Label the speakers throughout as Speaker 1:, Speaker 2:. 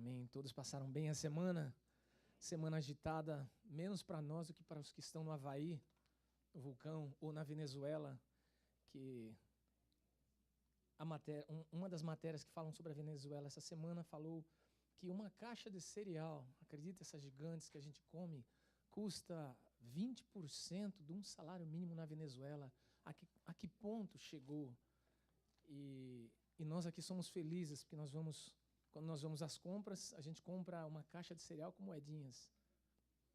Speaker 1: Amém. Todos passaram bem a semana? Semana agitada, menos para nós do que para os que estão no Havaí, no vulcão, ou na Venezuela, que uma das matérias que falam sobre a Venezuela essa semana falou que uma caixa de cereal, acredita, essas gigantes que a gente come, custa 20% de um salário mínimo na Venezuela. A que ponto chegou? E nós aqui somos felizes, porque quando nós vamos às compras, a gente compra uma caixa de cereal com moedinhas.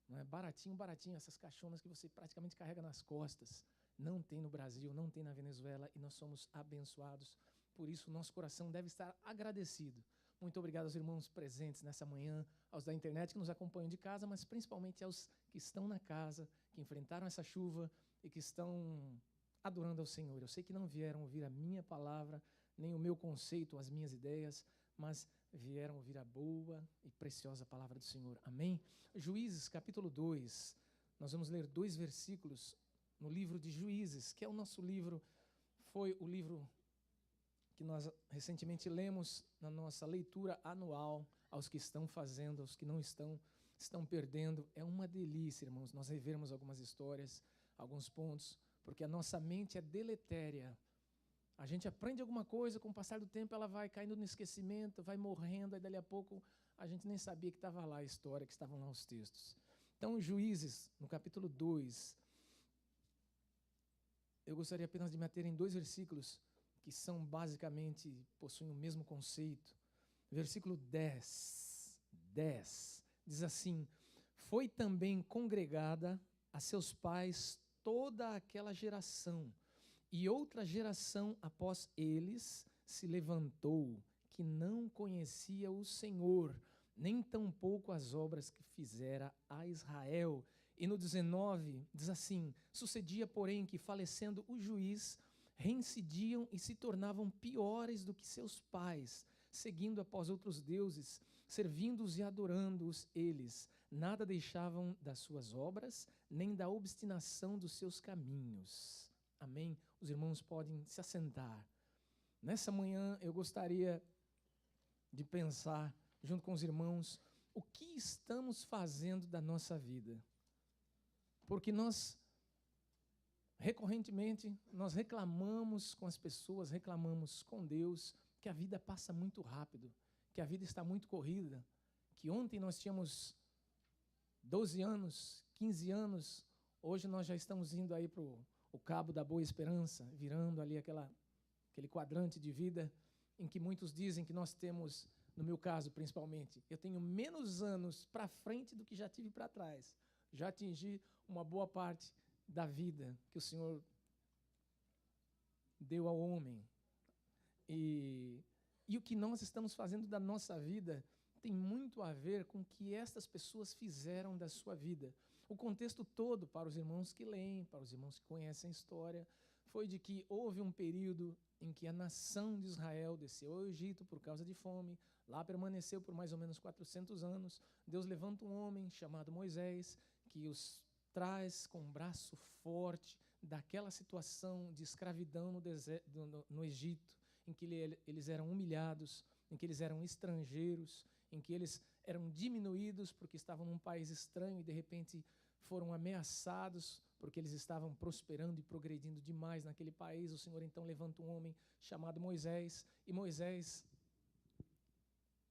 Speaker 1: Não é? Baratinho, baratinho, essas caixonas que você praticamente carrega nas costas. Não tem no Brasil, não tem na Venezuela, e nós somos abençoados. Por isso, nosso coração deve estar agradecido. Muito obrigado aos irmãos presentes nessa manhã, aos da internet que nos acompanham de casa, mas principalmente aos que estão na casa, que enfrentaram essa chuva e que estão adorando ao Senhor. Eu sei que não vieram ouvir a minha palavra, nem o meu conceito, as minhas ideias, mas vieram ouvir a boa e preciosa palavra do Senhor. Amém? Juízes, capítulo 2. Nós vamos ler 2 versículos no livro de Juízes, que é o nosso livro, foi o livro que nós recentemente lemos na nossa leitura anual. Aos que estão fazendo, aos que não estão perdendo. É uma delícia, irmãos, nós revermos algumas histórias, alguns pontos, porque a nossa mente é deletéria. A gente aprende alguma coisa, com o passar do tempo ela vai caindo no esquecimento, vai morrendo, aí dali a pouco a gente nem sabia que estava lá a história, que estavam lá os textos. Então, Juízes, no capítulo 2, eu gostaria apenas de me ater em 2 versículos que são basicamente, possuem o mesmo conceito. Versículo 10 diz assim: foi também congregada a seus pais toda aquela geração, e outra geração após eles se levantou, que não conhecia o Senhor, nem tampouco as obras que fizera a Israel. E no 19 diz assim: sucedia, porém, que falecendo o juiz, reincidiam e se tornavam piores do que seus pais, seguindo após outros deuses, servindo-os e adorando-os eles. Nada deixavam das suas obras, nem da obstinação dos seus caminhos. Amém? Os irmãos podem se assentar. Nessa manhã eu gostaria de pensar, junto com os irmãos, o que estamos fazendo da nossa vida. Porque recorrentemente, nós reclamamos com as pessoas, reclamamos com Deus, que a vida passa muito rápido, que a vida está muito corrida, que ontem nós tínhamos 12 anos, 15 anos, hoje nós já estamos indo aí para o Cabo da Boa Esperança, virando ali aquele quadrante de vida em que muitos dizem que nós temos, no meu caso principalmente, eu tenho menos anos para frente do que já tive para trás. Já atingi uma boa parte da vida que o Senhor deu ao homem. E o que nós estamos fazendo da nossa vida tem muito a ver com o que estas pessoas fizeram da sua vida. O contexto todo, para os irmãos que leem, para os irmãos que conhecem a história, foi de que houve um período em que a nação de Israel desceu ao Egito por causa de fome, lá permaneceu por mais ou menos 400 anos. Deus levanta um homem chamado Moisés, que os traz com um braço forte daquela situação de escravidão no Egito, em que eles eram humilhados, em que eles eram estrangeiros, em que eles eram diminuídos porque estavam num país estranho e de repente foram ameaçados porque eles estavam prosperando e progredindo demais naquele país. O Senhor então levanta um homem chamado Moisés, e Moisés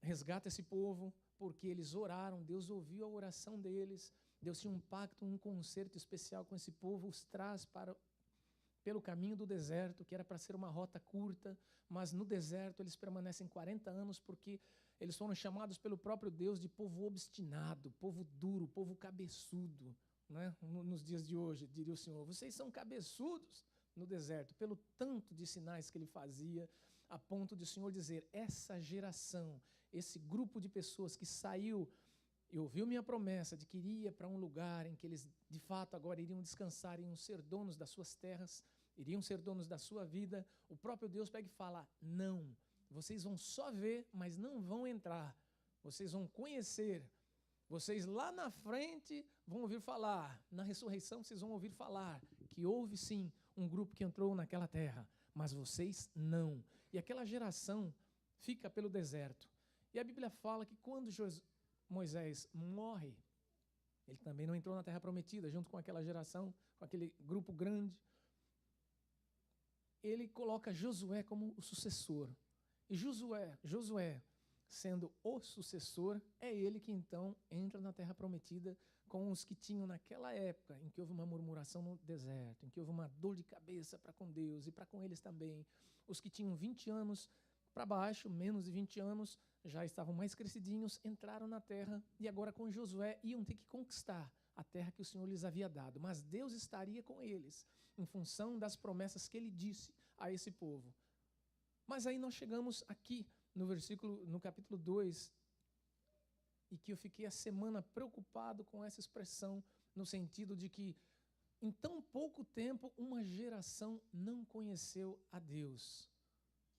Speaker 1: resgata esse povo porque eles oraram, Deus ouviu a oração deles, Deus tinha um pacto, um concerto especial com esse povo, os traz pelo caminho do deserto, que era para ser uma rota curta, mas no deserto eles permanecem 40 anos porque eles foram chamados pelo próprio Deus de povo obstinado, povo duro, povo cabeçudo, né? Nos dias de hoje, diria o Senhor, vocês são cabeçudos no deserto, pelo tanto de sinais que ele fazia, a ponto de o Senhor dizer, essa geração, esse grupo de pessoas que saiu e ouviu minha promessa de que iria para um lugar em que eles, de fato, agora iriam descansar, iriam ser donos das suas terras, iriam ser donos da sua vida, o próprio Deus pega e fala, não, vocês vão só ver, mas não vão entrar, vocês vão conhecer, vocês lá na frente vão ouvir falar, na ressurreição vocês vão ouvir falar, que houve sim um grupo que entrou naquela terra, mas vocês não. E aquela geração fica pelo deserto. E a Bíblia fala que quando Moisés morre, ele também não entrou na Terra Prometida, junto com aquela geração, com aquele grupo grande. Ele coloca Josué como o sucessor. E Josué, sendo o sucessor, é ele que então entra na Terra Prometida com os que tinham naquela época, em que houve uma murmuração no deserto, em que houve uma dor de cabeça para com Deus e para com eles também. Os que tinham 20 anos para baixo, menos de 20 anos, já estavam mais crescidinhos, entraram na terra e agora com Josué iam ter que conquistar a terra que o Senhor lhes havia dado. Mas Deus estaria com eles, em função das promessas que ele disse a esse povo. Mas aí nós chegamos aqui no capítulo 2, e que eu fiquei a semana preocupado com essa expressão, no sentido de que em tão pouco tempo uma geração não conheceu a Deus.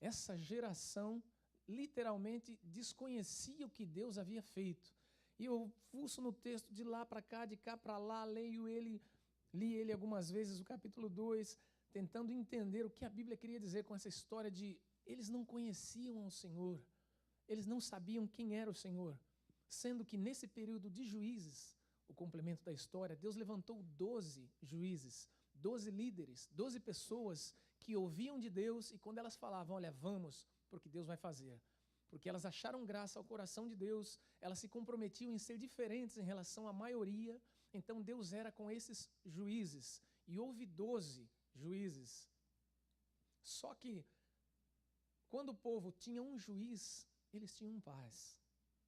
Speaker 1: Essa geração literalmente desconhecia o que Deus havia feito. E eu fuço no texto de lá para cá, de cá para lá, li ele algumas vezes, o capítulo 2, tentando entender o que a Bíblia queria dizer com essa história de eles não conheciam o Senhor, eles não sabiam quem era o Senhor, sendo que nesse período de juízes, o complemento da história, Deus levantou 12 juízes, 12 líderes, 12 pessoas que ouviam de Deus e quando elas falavam, olha, vamos, porque Deus vai fazer. Porque elas acharam graça ao coração de Deus, elas se comprometiam em ser diferentes em relação à maioria, então Deus era com esses juízes, e houve 12 juízes. Só que, quando o povo tinha um juiz, eles tinham paz.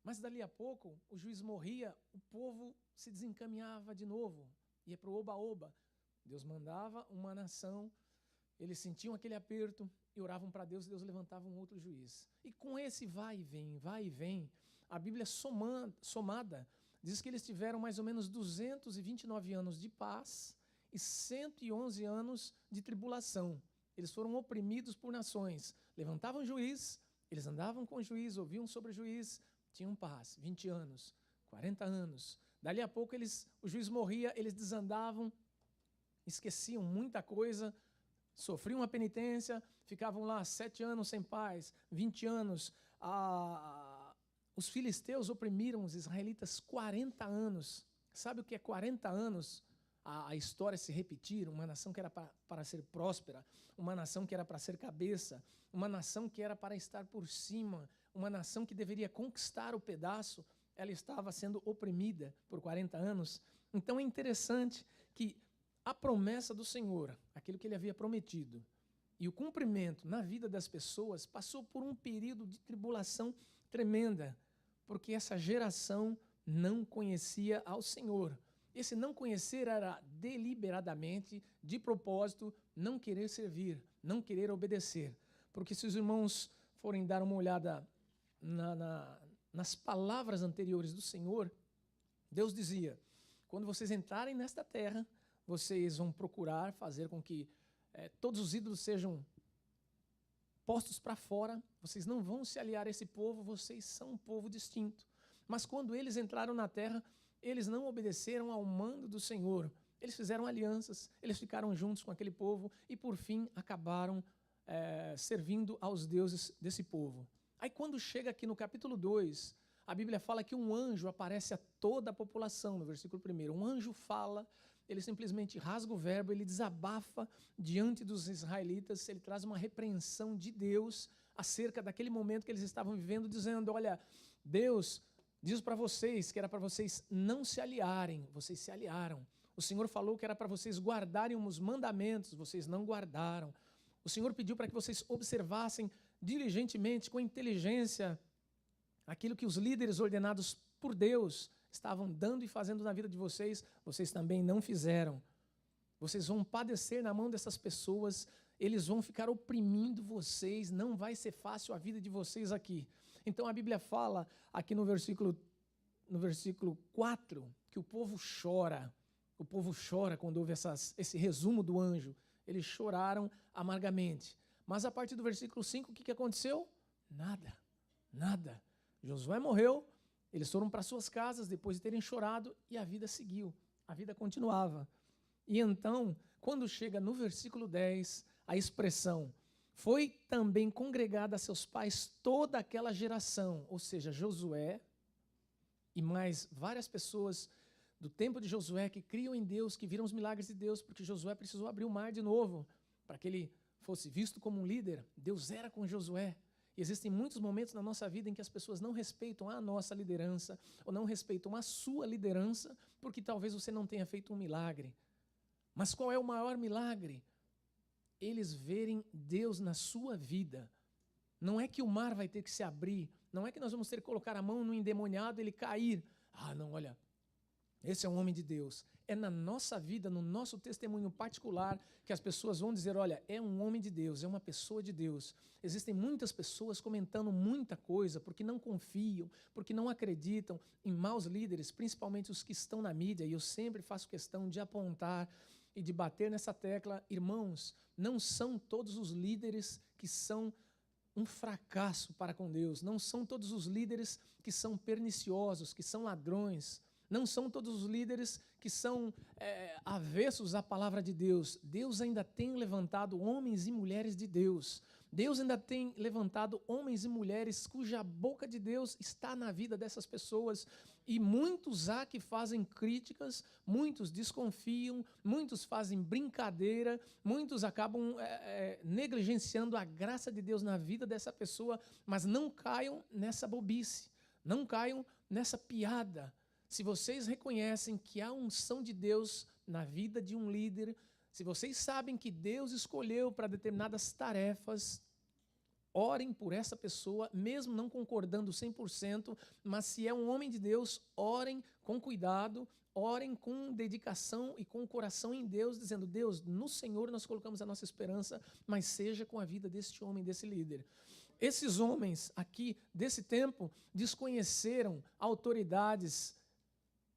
Speaker 1: Mas dali a pouco, o juiz morria, o povo se desencaminhava de novo, ia para o oba-oba. Deus mandava uma nação, eles sentiam aquele aperto e oravam para Deus, e Deus levantava um outro juiz. E com esse vai e vem, a Bíblia somada diz que eles tiveram mais ou menos 229 anos de paz e 111 anos de tribulação. Eles foram oprimidos por nações. Levantavam juiz, eles andavam com o juiz, ouviam sobre o juiz, tinham paz, 20 anos, 40 anos. Dali a pouco o juiz morria, eles desandavam, esqueciam muita coisa, sofriam uma penitência, ficavam lá 7 anos sem paz, 20 anos. Os filisteus oprimiram os israelitas 40 anos. Sabe o que é 40 anos? A história se repetir, uma nação que era para ser próspera, uma nação que era para ser cabeça, uma nação que era para estar por cima, uma nação que deveria conquistar o pedaço, ela estava sendo oprimida por 40 anos. Então é interessante que a promessa do Senhor, aquilo que ele havia prometido, e o cumprimento na vida das pessoas passou por um período de tribulação tremenda, porque essa geração não conhecia ao Senhor. Esse não conhecer era deliberadamente, de propósito, não querer servir, não querer obedecer. Porque se os irmãos forem dar uma olhada nas palavras anteriores do Senhor, Deus dizia, quando vocês entrarem nesta terra, vocês vão procurar fazer com que todos os ídolos sejam postos para fora, vocês não vão se aliar a esse povo, vocês são um povo distinto. Mas quando eles entraram na terra, eles não obedeceram ao mando do Senhor. Eles fizeram alianças, eles ficaram juntos com aquele povo e, por fim, acabaram servindo aos deuses desse povo. Aí, quando chega aqui no capítulo 2, a Bíblia fala que um anjo aparece a toda a população, no versículo 1. Um anjo fala, ele simplesmente rasga o verbo, ele desabafa diante dos israelitas, ele traz uma repreensão de Deus acerca daquele momento que eles estavam vivendo, dizendo, olha, Deus diz para vocês que era para vocês não se aliarem, vocês se aliaram. O Senhor falou que era para vocês guardarem os mandamentos, vocês não guardaram. O Senhor pediu para que vocês observassem diligentemente, com inteligência, aquilo que os líderes ordenados por Deus estavam dando e fazendo na vida de vocês, vocês também não fizeram. Vocês vão padecer na mão dessas pessoas, eles vão ficar oprimindo vocês, não vai ser fácil a vida de vocês aqui. Então a Bíblia fala aqui no versículo 4, que o povo chora quando ouve esse resumo do anjo. Eles choraram amargamente. Mas a partir do versículo 5, o que aconteceu? Nada. Josué morreu, eles foram para suas casas depois de terem chorado e a vida seguiu, a vida continuava. E então, quando chega no versículo 10, a expressão, Foi também congregada a seus pais toda aquela geração, ou seja, Josué e mais várias pessoas do tempo de Josué que criam em Deus, que viram os milagres de Deus, porque Josué precisou abrir o mar de novo para que ele fosse visto como um líder. Deus era com Josué. E existem muitos momentos na nossa vida em que as pessoas não respeitam a nossa liderança ou não respeitam a sua liderança porque talvez você não tenha feito um milagre. Mas qual é o maior milagre? Eles verem Deus na sua vida. Não é que o mar vai ter que se abrir, não é que nós vamos ter que colocar a mão no endemoniado e ele cair. Ah, não, olha, esse é um homem de Deus. É na nossa vida, no nosso testemunho particular, que as pessoas vão dizer, olha, é um homem de Deus, é uma pessoa de Deus. Existem muitas pessoas comentando muita coisa, porque não confiam, porque não acreditam em maus líderes, principalmente os que estão na mídia, e eu sempre faço questão de apontar e de bater nessa tecla. Irmãos, não são todos os líderes que são um fracasso para com Deus, não são todos os líderes que são perniciosos, que são ladrões, não são todos os líderes que são avessos à palavra de Deus. Deus ainda tem levantado homens e mulheres de Deus. Deus ainda tem levantado homens e mulheres cuja boca de Deus está na vida dessas pessoas. E muitos há que fazem críticas, muitos desconfiam, muitos fazem brincadeira, muitos acabam negligenciando a graça de Deus na vida dessa pessoa, mas não caiam nessa bobice, não caiam nessa piada. Se vocês reconhecem que há unção de Deus na vida de um líder, se vocês sabem que Deus escolheu para determinadas tarefas, orem por essa pessoa, mesmo não concordando 100%, mas se é um homem de Deus, orem com cuidado, orem com dedicação e com o coração em Deus, dizendo, Deus, no Senhor nós colocamos a nossa esperança, mas seja com a vida deste homem, desse líder. Esses homens aqui, desse tempo, desconheceram autoridades,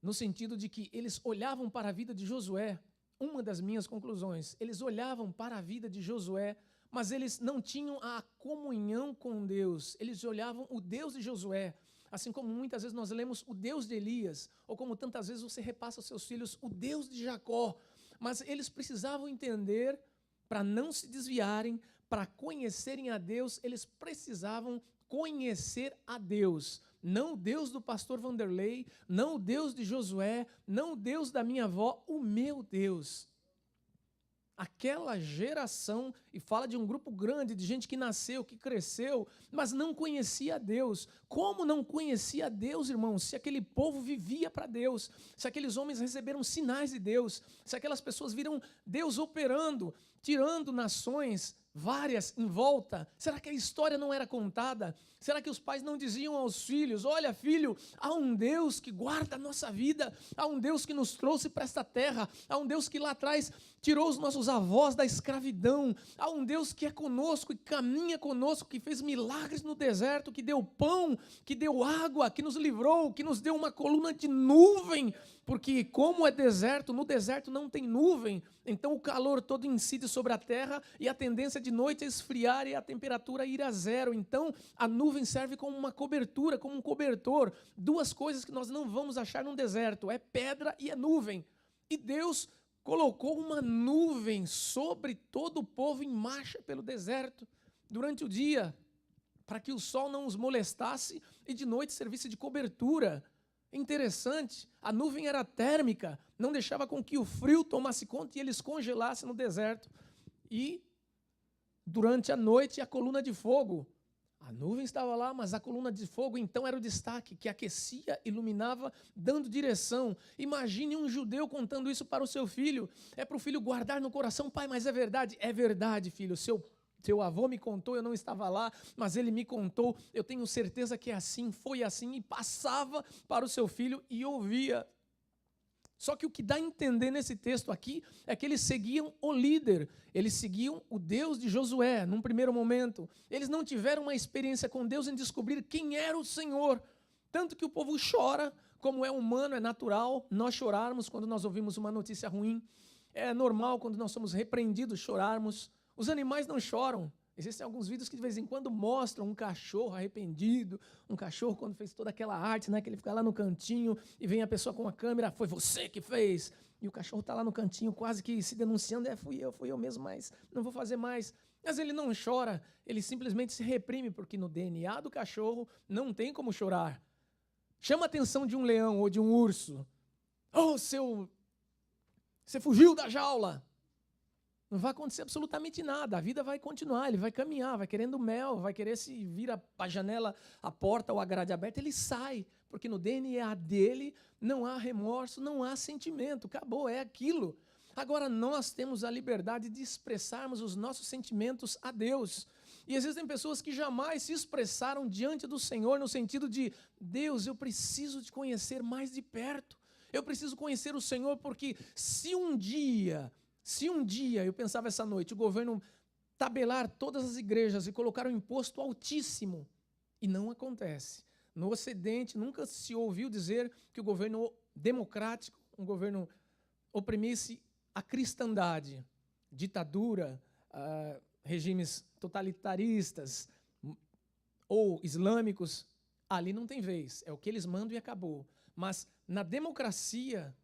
Speaker 1: no sentido de que eles olhavam para a vida de Josué. Uma das minhas conclusões, eles olhavam para a vida de Josué, mas eles não tinham a comunhão com Deus. Eles olhavam o Deus de Josué, assim como muitas vezes nós lemos o Deus de Elias, ou como tantas vezes você repassa aos seus filhos o Deus de Jacó. Mas eles precisavam entender, para não se desviarem, para conhecerem a Deus, eles precisavam conhecer a Deus. Não o Deus do pastor Vanderlei, não o Deus de Josué, não o Deus da minha avó, o meu Deus. Aquela geração, e fala de um grupo grande de gente que nasceu, que cresceu, mas não conhecia a Deus. Como não conhecia a Deus, irmãos? Se aquele povo vivia para Deus, se aqueles homens receberam sinais de Deus, se aquelas pessoas viram Deus operando, tirando nações várias em volta, será que a história não era contada? Será que os pais não diziam aos filhos, olha filho, há um Deus que guarda a nossa vida, há um Deus que nos trouxe para esta terra, há um Deus que lá atrás tirou os nossos avós da escravidão, há um Deus que é conosco e caminha conosco, que fez milagres no deserto, que deu pão, que deu água, que nos livrou, que nos deu uma coluna de nuvem, porque como é deserto, no deserto não tem nuvem, então o calor todo incide sobre a terra e a tendência de noite é esfriar e a temperatura ir a zero. Então a nuvem serve como uma cobertura, como um cobertor. Duas coisas que nós não vamos achar num deserto, é pedra e é nuvem. E Deus colocou uma nuvem sobre todo o povo em marcha pelo deserto durante o dia, para que o sol não os molestasse e de noite servisse de cobertura. Interessante, a nuvem era térmica, não deixava com que o frio tomasse conta e eles congelassem no deserto. E durante a noite a coluna de fogo, a nuvem estava lá, mas a coluna de fogo então era o destaque, que aquecia, iluminava, dando direção. Imagine um judeu contando isso para o seu filho, é para o filho guardar no coração, pai, mas é verdade filho, seu avô me contou, eu não estava lá, mas ele me contou, eu tenho certeza que é assim, foi assim, e passava para o seu filho e ouvia. Só que o que dá a entender nesse texto aqui é que eles seguiam o líder, eles seguiam o Deus de Josué, num primeiro momento. Eles não tiveram uma experiência com Deus em descobrir quem era o Senhor. Tanto que o povo chora, como é humano, é natural nós chorarmos quando nós ouvimos uma notícia ruim. É normal quando nós somos repreendidos chorarmos. Os animais não choram. Existem alguns vídeos que de vez em quando mostram um cachorro arrependido, um cachorro quando fez toda aquela arte, né, que ele fica lá no cantinho e vem a pessoa com a câmera, foi você que fez. e o cachorro está lá no cantinho, quase que se denunciando, fui eu mesmo, mas não vou fazer mais. Mas ele não chora, ele simplesmente se reprime, porque no DNA do cachorro não tem como chorar. Chama a atenção de um leão ou de um urso. Você fugiu da jaula. Não vai acontecer absolutamente nada, a vida vai continuar, ele vai caminhar, vai querendo mel, vai querer se vir a janela, a porta ou a grade aberta, ele sai, porque no DNA dele não há remorso, não há sentimento, acabou, é aquilo. Agora nós temos a liberdade de expressarmos os nossos sentimentos a Deus. E existem pessoas que jamais se expressaram diante do Senhor no sentido de, Deus, eu preciso te conhecer mais de perto, eu preciso conhecer o Senhor, porque se um dia, eu pensava essa noite, o governo tabelar todas as igrejas e colocar um imposto altíssimo, e não acontece. No Ocidente, nunca se ouviu dizer que o governo democrático, um governo oprimisse a cristandade, ditadura, regimes totalitaristas ou islâmicos, ali não tem vez, é o que eles mandam e acabou. Mas na democracia,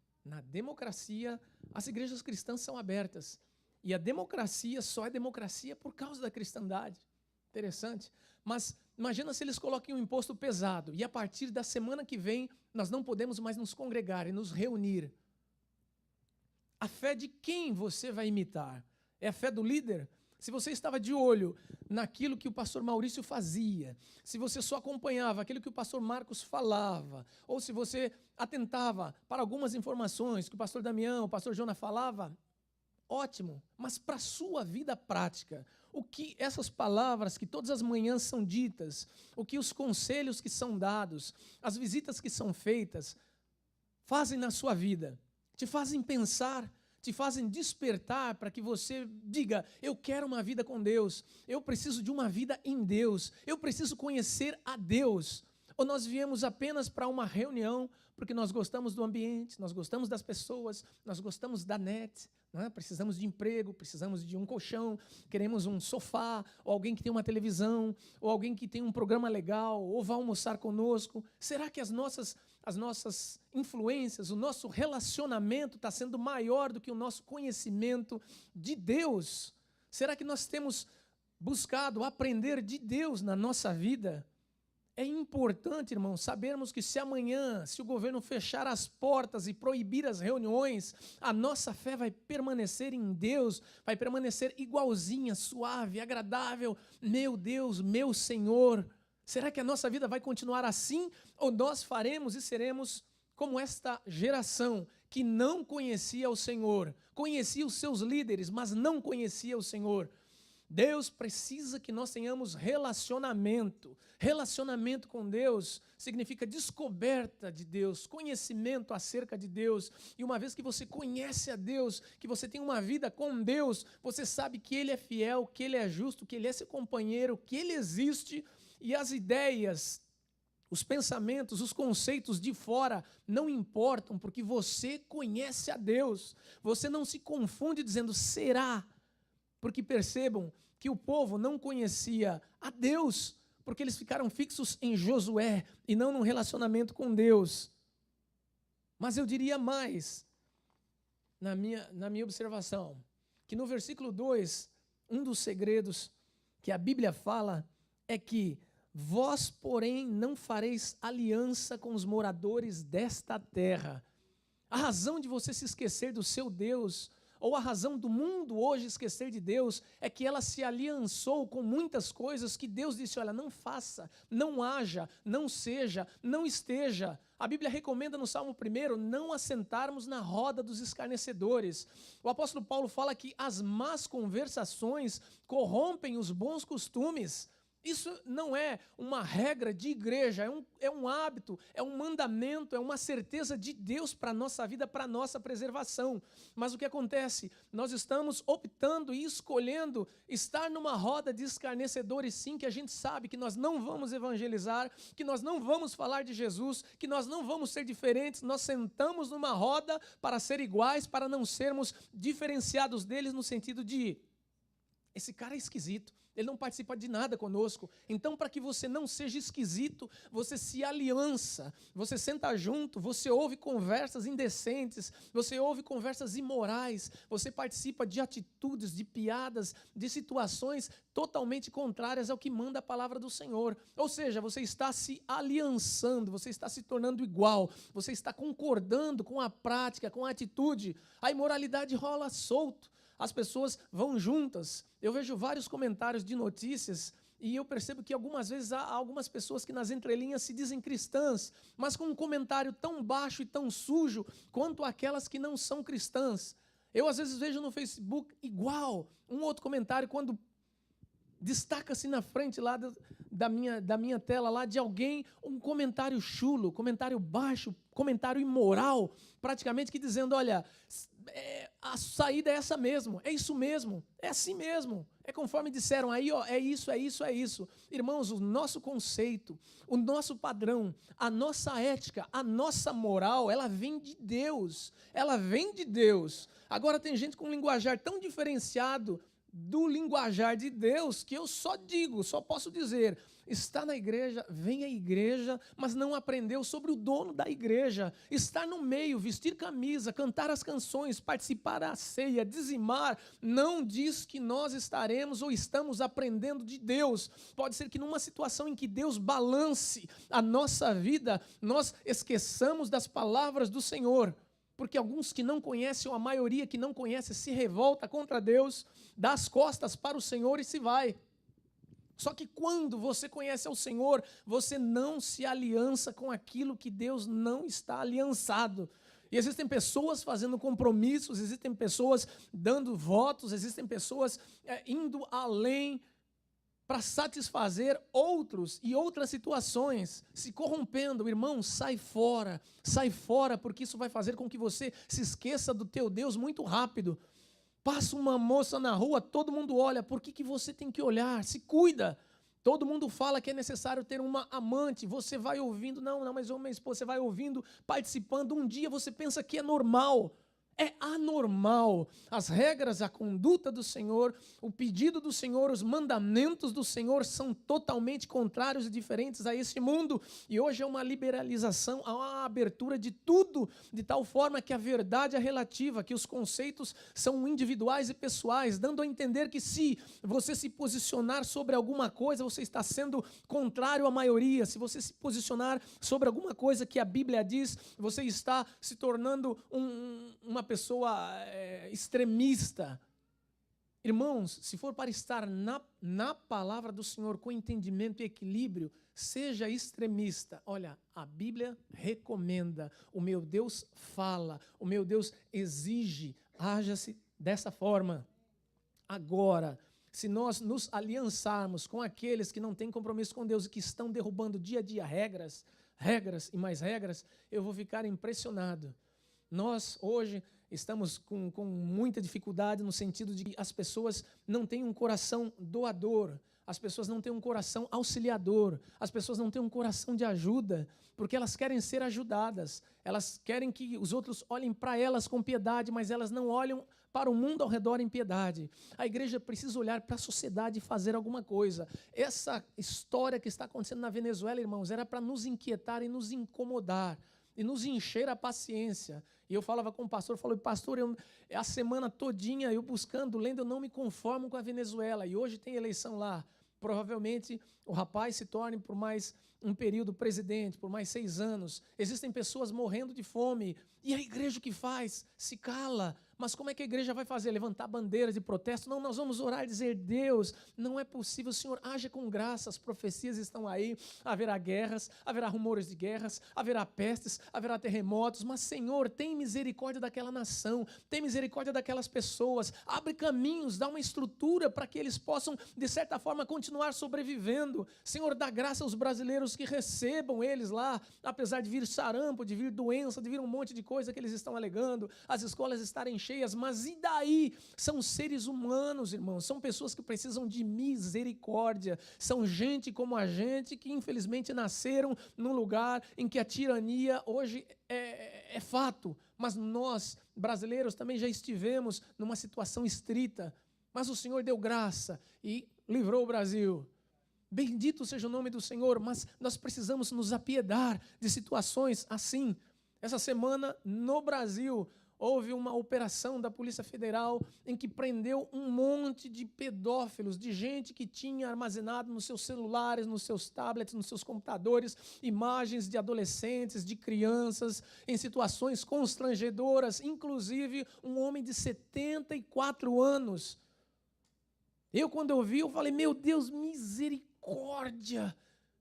Speaker 1: as igrejas cristãs são abertas. E a democracia só é democracia por causa da cristandade. Interessante. Mas imagina se eles coloquem um imposto pesado e a partir da semana que vem nós não podemos mais nos congregar e nos reunir. A fé de quem você vai imitar? É a fé do líder? Se você estava de olho naquilo que o pastor Maurício fazia, se você só acompanhava aquilo que o pastor Marcos falava, ou se você atentava para algumas informações que o pastor Damião, o pastor Jonas falava, ótimo, mas para a sua vida prática, o que essas palavras que todas as manhãs são ditas, o que os conselhos que são dados, as visitas que são feitas, fazem na sua vida, te fazem pensar, te fazem despertar para que você diga, eu quero uma vida com Deus, eu preciso de uma vida em Deus, eu preciso conhecer a Deus. Ou nós viemos apenas para uma reunião, porque nós gostamos do ambiente, nós gostamos das pessoas, nós gostamos da net, né? Precisamos de emprego, precisamos de um colchão, queremos um sofá, ou alguém que tem uma televisão, ou alguém que tem um programa legal, ou vai almoçar conosco. Será que as nossas influências, o nosso relacionamento está sendo maior do que o nosso conhecimento de Deus? Será que nós temos buscado aprender de Deus na nossa vida? É importante, irmão, sabermos que se amanhã, se o governo fechar as portas e proibir as reuniões, a nossa fé vai permanecer em Deus, vai permanecer igualzinha, suave, agradável. Meu Deus, meu Senhor, será que a nossa vida vai continuar assim? Ou nós faremos e seremos como esta geração que não conhecia o Senhor, conhecia os seus líderes, mas não conhecia o Senhor? Deus precisa que nós tenhamos relacionamento. Relacionamento com Deus significa descoberta de Deus, conhecimento acerca de Deus. E uma vez que você conhece a Deus, que você tem uma vida com Deus, você sabe que Ele é fiel, que Ele é justo, que Ele é seu companheiro, que Ele existe. E as ideias, os pensamentos, os conceitos de fora não importam, porque você conhece a Deus. Você não se confunde dizendo, será? Porque percebam que o povo não conhecia a Deus, porque eles ficaram fixos em Josué e não num relacionamento com Deus. Mas eu diria mais, na minha observação, que no versículo 2, um dos segredos que a Bíblia fala é que vós, porém, não fareis aliança com os moradores desta terra. A razão de você se esquecer do seu Deus, ou a razão do mundo hoje esquecer de Deus, é que ela se aliançou com muitas coisas que Deus disse, olha, não faça, não haja, não seja, não esteja. A Bíblia recomenda no Salmo 1, não assentarmos na roda dos escarnecedores. O apóstolo Paulo fala que as más conversações corrompem os bons costumes. Isso não é uma regra de igreja, é um hábito, é um mandamento, é uma certeza de Deus para a nossa vida, para a nossa preservação. Mas o que acontece? Nós estamos optando e escolhendo estar numa roda de escarnecedores, sim, que a gente sabe que nós não vamos evangelizar, que nós não vamos falar de Jesus, que nós não vamos ser diferentes. Nós sentamos numa roda para ser iguais, para não sermos diferenciados deles no sentido de, esse cara é esquisito. Ele não participa de nada conosco. Então, para que você não seja esquisito, você se aliança, você senta junto, você ouve conversas indecentes, você ouve conversas imorais, você participa de atitudes, de piadas, de situações totalmente contrárias ao que manda a palavra do Senhor. Ou seja, você está se aliançando, você está se tornando igual, você está concordando com a prática, com a atitude. A imoralidade rola solto. As pessoas vão juntas. Eu vejo vários comentários de notícias e eu percebo que algumas vezes há algumas pessoas que nas entrelinhas se dizem cristãs, mas com um comentário tão baixo e tão sujo quanto aquelas que não são cristãs. Eu às vezes vejo no Facebook igual um outro comentário quando destaca-se na frente lá da minha tela lá de alguém, um comentário chulo, comentário baixo, comentário imoral, praticamente que dizendo, olha, a saída é essa mesmo, é isso mesmo, é assim mesmo, é conforme disseram aí, ó, é isso, é isso, é isso. Irmãos, o nosso conceito, o nosso padrão, a nossa ética, a nossa moral, ela vem de Deus, ela vem de Deus. Agora tem gente com um linguajar tão diferenciado do linguajar de Deus, que eu só posso dizer, está na igreja, vem à igreja, mas não aprendeu sobre o dono da igreja, estar no meio, vestir camisa, cantar as canções, participar da ceia, dizimar, não diz que nós estaremos ou estamos aprendendo de Deus. Pode ser que numa situação em que Deus balance a nossa vida, nós esqueçamos das palavras do Senhor, porque alguns que não conhecem, ou a maioria que não conhece, se revolta contra Deus, dá as costas para o Senhor e se vai. Só que quando você conhece ao Senhor, você não se aliança com aquilo que Deus não está aliançado. E existem pessoas fazendo compromissos, existem pessoas dando votos, existem pessoas indo além para satisfazer outros e outras situações, se corrompendo. Irmão, sai fora, porque isso vai fazer com que você se esqueça do teu Deus muito rápido. Passa uma moça na rua, todo mundo olha, por que você tem que olhar? Se cuida. Todo mundo fala que é necessário ter uma amante, você vai ouvindo, não, mas minha esposa, você vai ouvindo, participando, um dia você pensa que é normal. É anormal. As regras, a conduta do Senhor, o pedido do Senhor, os mandamentos do Senhor são totalmente contrários e diferentes a esse mundo. E hoje é uma liberalização, há uma abertura de tudo, de tal forma que a verdade é relativa, que os conceitos são individuais e pessoais, dando a entender que se você se posicionar sobre alguma coisa, você está sendo contrário à maioria. Se você se posicionar sobre alguma coisa que a Bíblia diz, você está se tornando uma pessoa extremista. Irmãos, se for para estar na palavra do Senhor com entendimento e equilíbrio, seja extremista. Olha, a Bíblia recomenda, o meu Deus fala, o meu Deus exige, haja-se dessa forma. Agora, se nós nos aliançarmos com aqueles que não têm compromisso com Deus e que estão derrubando dia a dia regras e mais regras, eu vou ficar impressionado. Nós, hoje, estamos com muita dificuldade no sentido de que as pessoas não têm um coração doador, as pessoas não têm um coração auxiliador, as pessoas não têm um coração de ajuda, porque elas querem ser ajudadas, elas querem que os outros olhem para elas com piedade, mas elas não olham para o mundo ao redor em piedade. A igreja precisa olhar para a sociedade e fazer alguma coisa. Essa história que está acontecendo na Venezuela, irmãos, era para nos inquietar e nos incomodar, e nos encher a paciência. E eu falava com o pastor, pastor, a semana todinha eu buscando, lendo, eu não me conformo com a Venezuela, e hoje tem eleição lá. Provavelmente o rapaz se torne por mais um período presidente, por mais 6 anos. Existem pessoas morrendo de fome. E a igreja o que faz? Se cala. Mas como é que a igreja vai fazer? Levantar bandeiras de protesto? Não, nós vamos orar e dizer, Deus, não é possível, Senhor, haja com graça, as profecias estão aí, haverá guerras, haverá rumores de guerras, haverá pestes, haverá terremotos, mas Senhor, tem misericórdia daquela nação, tem misericórdia daquelas pessoas, abre caminhos, dá uma estrutura para que eles possam, de certa forma, continuar sobrevivendo. Senhor, dá graça aos brasileiros que recebam eles lá, apesar de vir sarampo, de vir doença, de vir um monte de coisa que eles estão alegando, as escolas estarem cheias, mas e daí? São seres humanos, irmãos, são pessoas que precisam de misericórdia, são gente como a gente que infelizmente nasceram num lugar em que a tirania hoje é fato, mas nós, brasileiros, também já estivemos numa situação estrita, mas o Senhor deu graça e livrou o Brasil. Bendito seja o nome do Senhor, mas nós precisamos nos apiedar de situações assim. Essa semana, no Brasil, houve uma operação da Polícia Federal em que prendeu um monte de pedófilos, de gente que tinha armazenado nos seus celulares, nos seus tablets, nos seus computadores, imagens de adolescentes, de crianças, em situações constrangedoras, inclusive um homem de 74 anos. Quando eu vi, eu falei, meu Deus, misericórdia!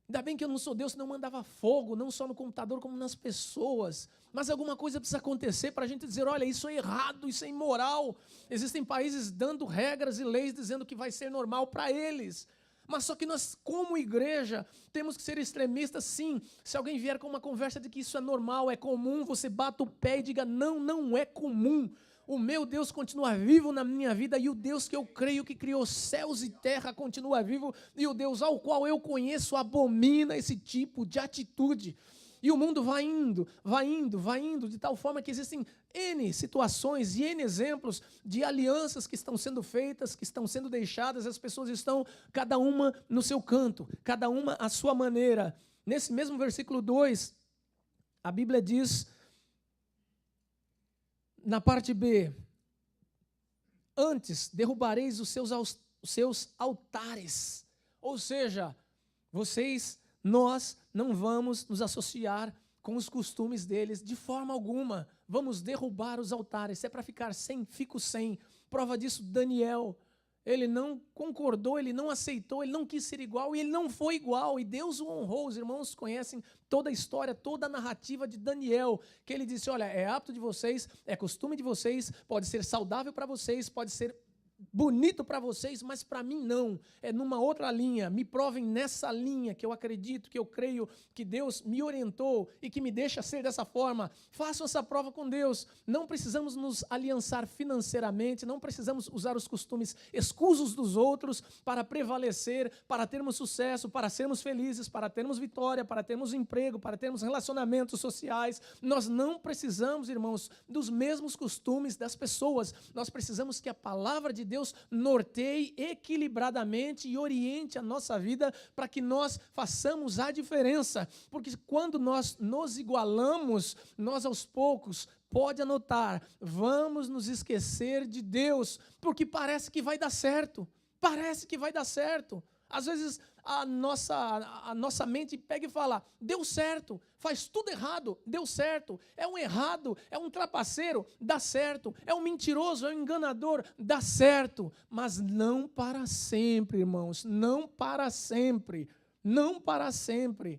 Speaker 1: Ainda bem que eu não sou Deus, senão eu mandava fogo, não só no computador, como nas pessoas. Mas alguma coisa precisa acontecer para a gente dizer, olha, isso é errado, isso é imoral. Existem países dando regras e leis dizendo que vai ser normal para eles. Mas só que nós, como igreja, temos que ser extremistas, sim. Se alguém vier com uma conversa de que isso é normal, é comum, você bata o pé e diga, não, não é comum. O meu Deus continua vivo na minha vida e o Deus que eu creio que criou céus e terra continua vivo e o Deus ao qual eu conheço abomina esse tipo de atitude. E o mundo vai indo, de tal forma que existem N situações e N exemplos de alianças que estão sendo feitas, que estão sendo deixadas, as pessoas estão cada uma no seu canto, cada uma à sua maneira. Nesse mesmo versículo 2, a Bíblia diz, na parte B, antes derrubareis os seus altares. Ou seja, nós não vamos nos associar com os costumes deles de forma alguma. Vamos derrubar os altares. Se é para ficar sem, fico sem. Prova disso, Daniel. Ele não concordou, ele não aceitou, ele não quis ser igual e ele não foi igual. E Deus o honrou. Os irmãos conhecem toda a história, toda a narrativa de Daniel, que ele disse, olha, é hábito de vocês, é costume de vocês, pode ser saudável para vocês, pode ser bonito para vocês, mas para mim não, é numa outra linha, me provem nessa linha que eu acredito, que eu creio que Deus me orientou e que me deixa ser dessa forma. Façam essa prova com Deus. Não precisamos nos aliançar financeiramente, não precisamos usar os costumes escusos dos outros para prevalecer, para termos sucesso, para sermos felizes, para termos vitória, para termos emprego, para termos relacionamentos sociais. Nós não precisamos, irmãos, dos mesmos costumes das pessoas. Nós precisamos que a palavra de Deus norteie equilibradamente e oriente a nossa vida para que nós façamos a diferença. Porque quando nós nos igualamos, nós aos poucos, pode anotar, vamos nos esquecer de Deus, porque parece que vai dar certo. Parece que vai dar certo. Às vezes a nossa mente pega e fala, deu certo, faz tudo errado, deu certo, é um errado, é um trapaceiro, dá certo, é um mentiroso, é um enganador, dá certo, mas não para sempre, irmãos, não para sempre, não para sempre.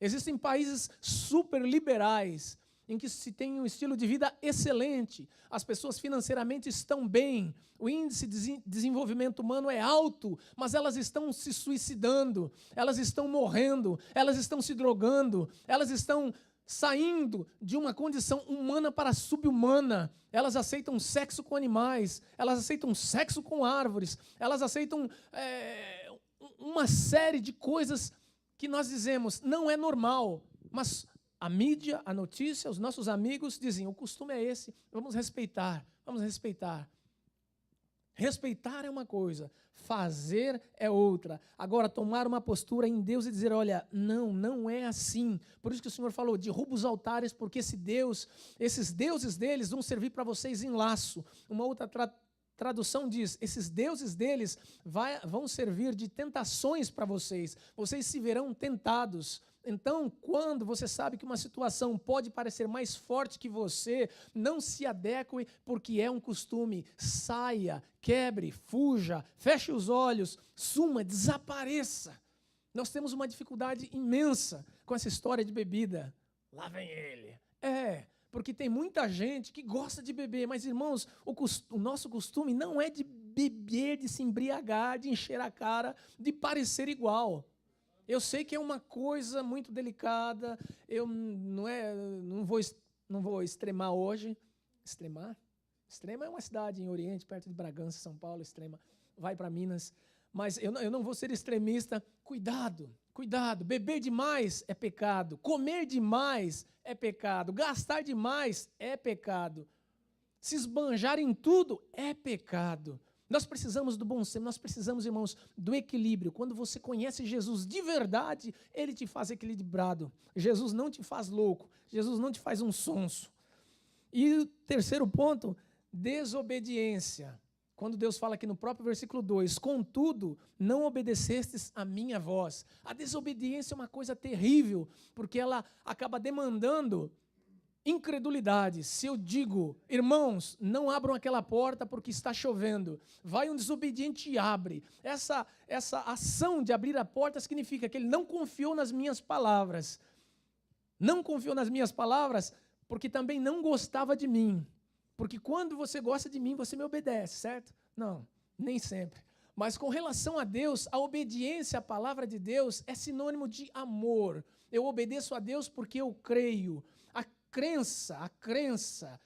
Speaker 1: Existem países super liberais, em que se tem um estilo de vida excelente, as pessoas financeiramente estão bem, o índice de desenvolvimento humano é alto, mas elas estão se suicidando, elas estão morrendo, elas estão se drogando, elas estão saindo de uma condição humana para subhumana, elas aceitam sexo com animais, elas aceitam sexo com árvores, elas aceitam uma série de coisas que nós dizemos, não é normal, mas a mídia, a notícia, os nossos amigos dizem, o costume é esse, vamos respeitar, vamos respeitar. Respeitar é uma coisa, fazer é outra. Agora, tomar uma postura em Deus e dizer, olha, não é assim. Por isso que o Senhor falou, derruba os altares, porque esses deuses deles vão servir para vocês em laço. Uma outra tradução diz, esses deuses deles vão servir de tentações para vocês. Vocês se verão tentados. Então, quando você sabe que uma situação pode parecer mais forte que você, não se adeque porque é um costume. Saia, quebre, fuja, feche os olhos, suma, desapareça. Nós temos uma dificuldade imensa com essa história de bebida. Lá vem ele. Porque tem muita gente que gosta de beber, mas, irmãos, o nosso costume não é de beber, de se embriagar, de encher a cara, de parecer igual. Eu sei que é uma coisa muito delicada, eu não vou extremar hoje. Extremar? Extrema é uma cidade em Oriente, perto de Bragança, São Paulo, Extrema. Vai para Minas. Mas eu não vou ser extremista. Cuidado. Beber demais é pecado. Comer demais é pecado. Gastar demais é pecado. Se esbanjar em tudo é pecado. Nós precisamos do bom senso, nós precisamos, irmãos, do equilíbrio. Quando você conhece Jesus de verdade, Ele te faz equilibrado. Jesus não te faz louco, Jesus não te faz um sonso. E o terceiro ponto, desobediência. Quando Deus fala aqui no próprio versículo 2, contudo, não obedecestes a minha voz. A desobediência é uma coisa terrível, porque ela acaba demandando incredulidade. Se eu digo, irmãos, não abram aquela porta porque está chovendo, vai um desobediente e abre. Essa ação de abrir a porta significa que ele não confiou nas minhas palavras. Não confiou nas minhas palavras porque também não gostava de mim. Porque quando você gosta de mim, você me obedece, certo? Não, nem sempre. Mas com relação a Deus, a obediência à palavra de Deus é sinônimo de amor. Eu obedeço a Deus porque eu creio. A crença,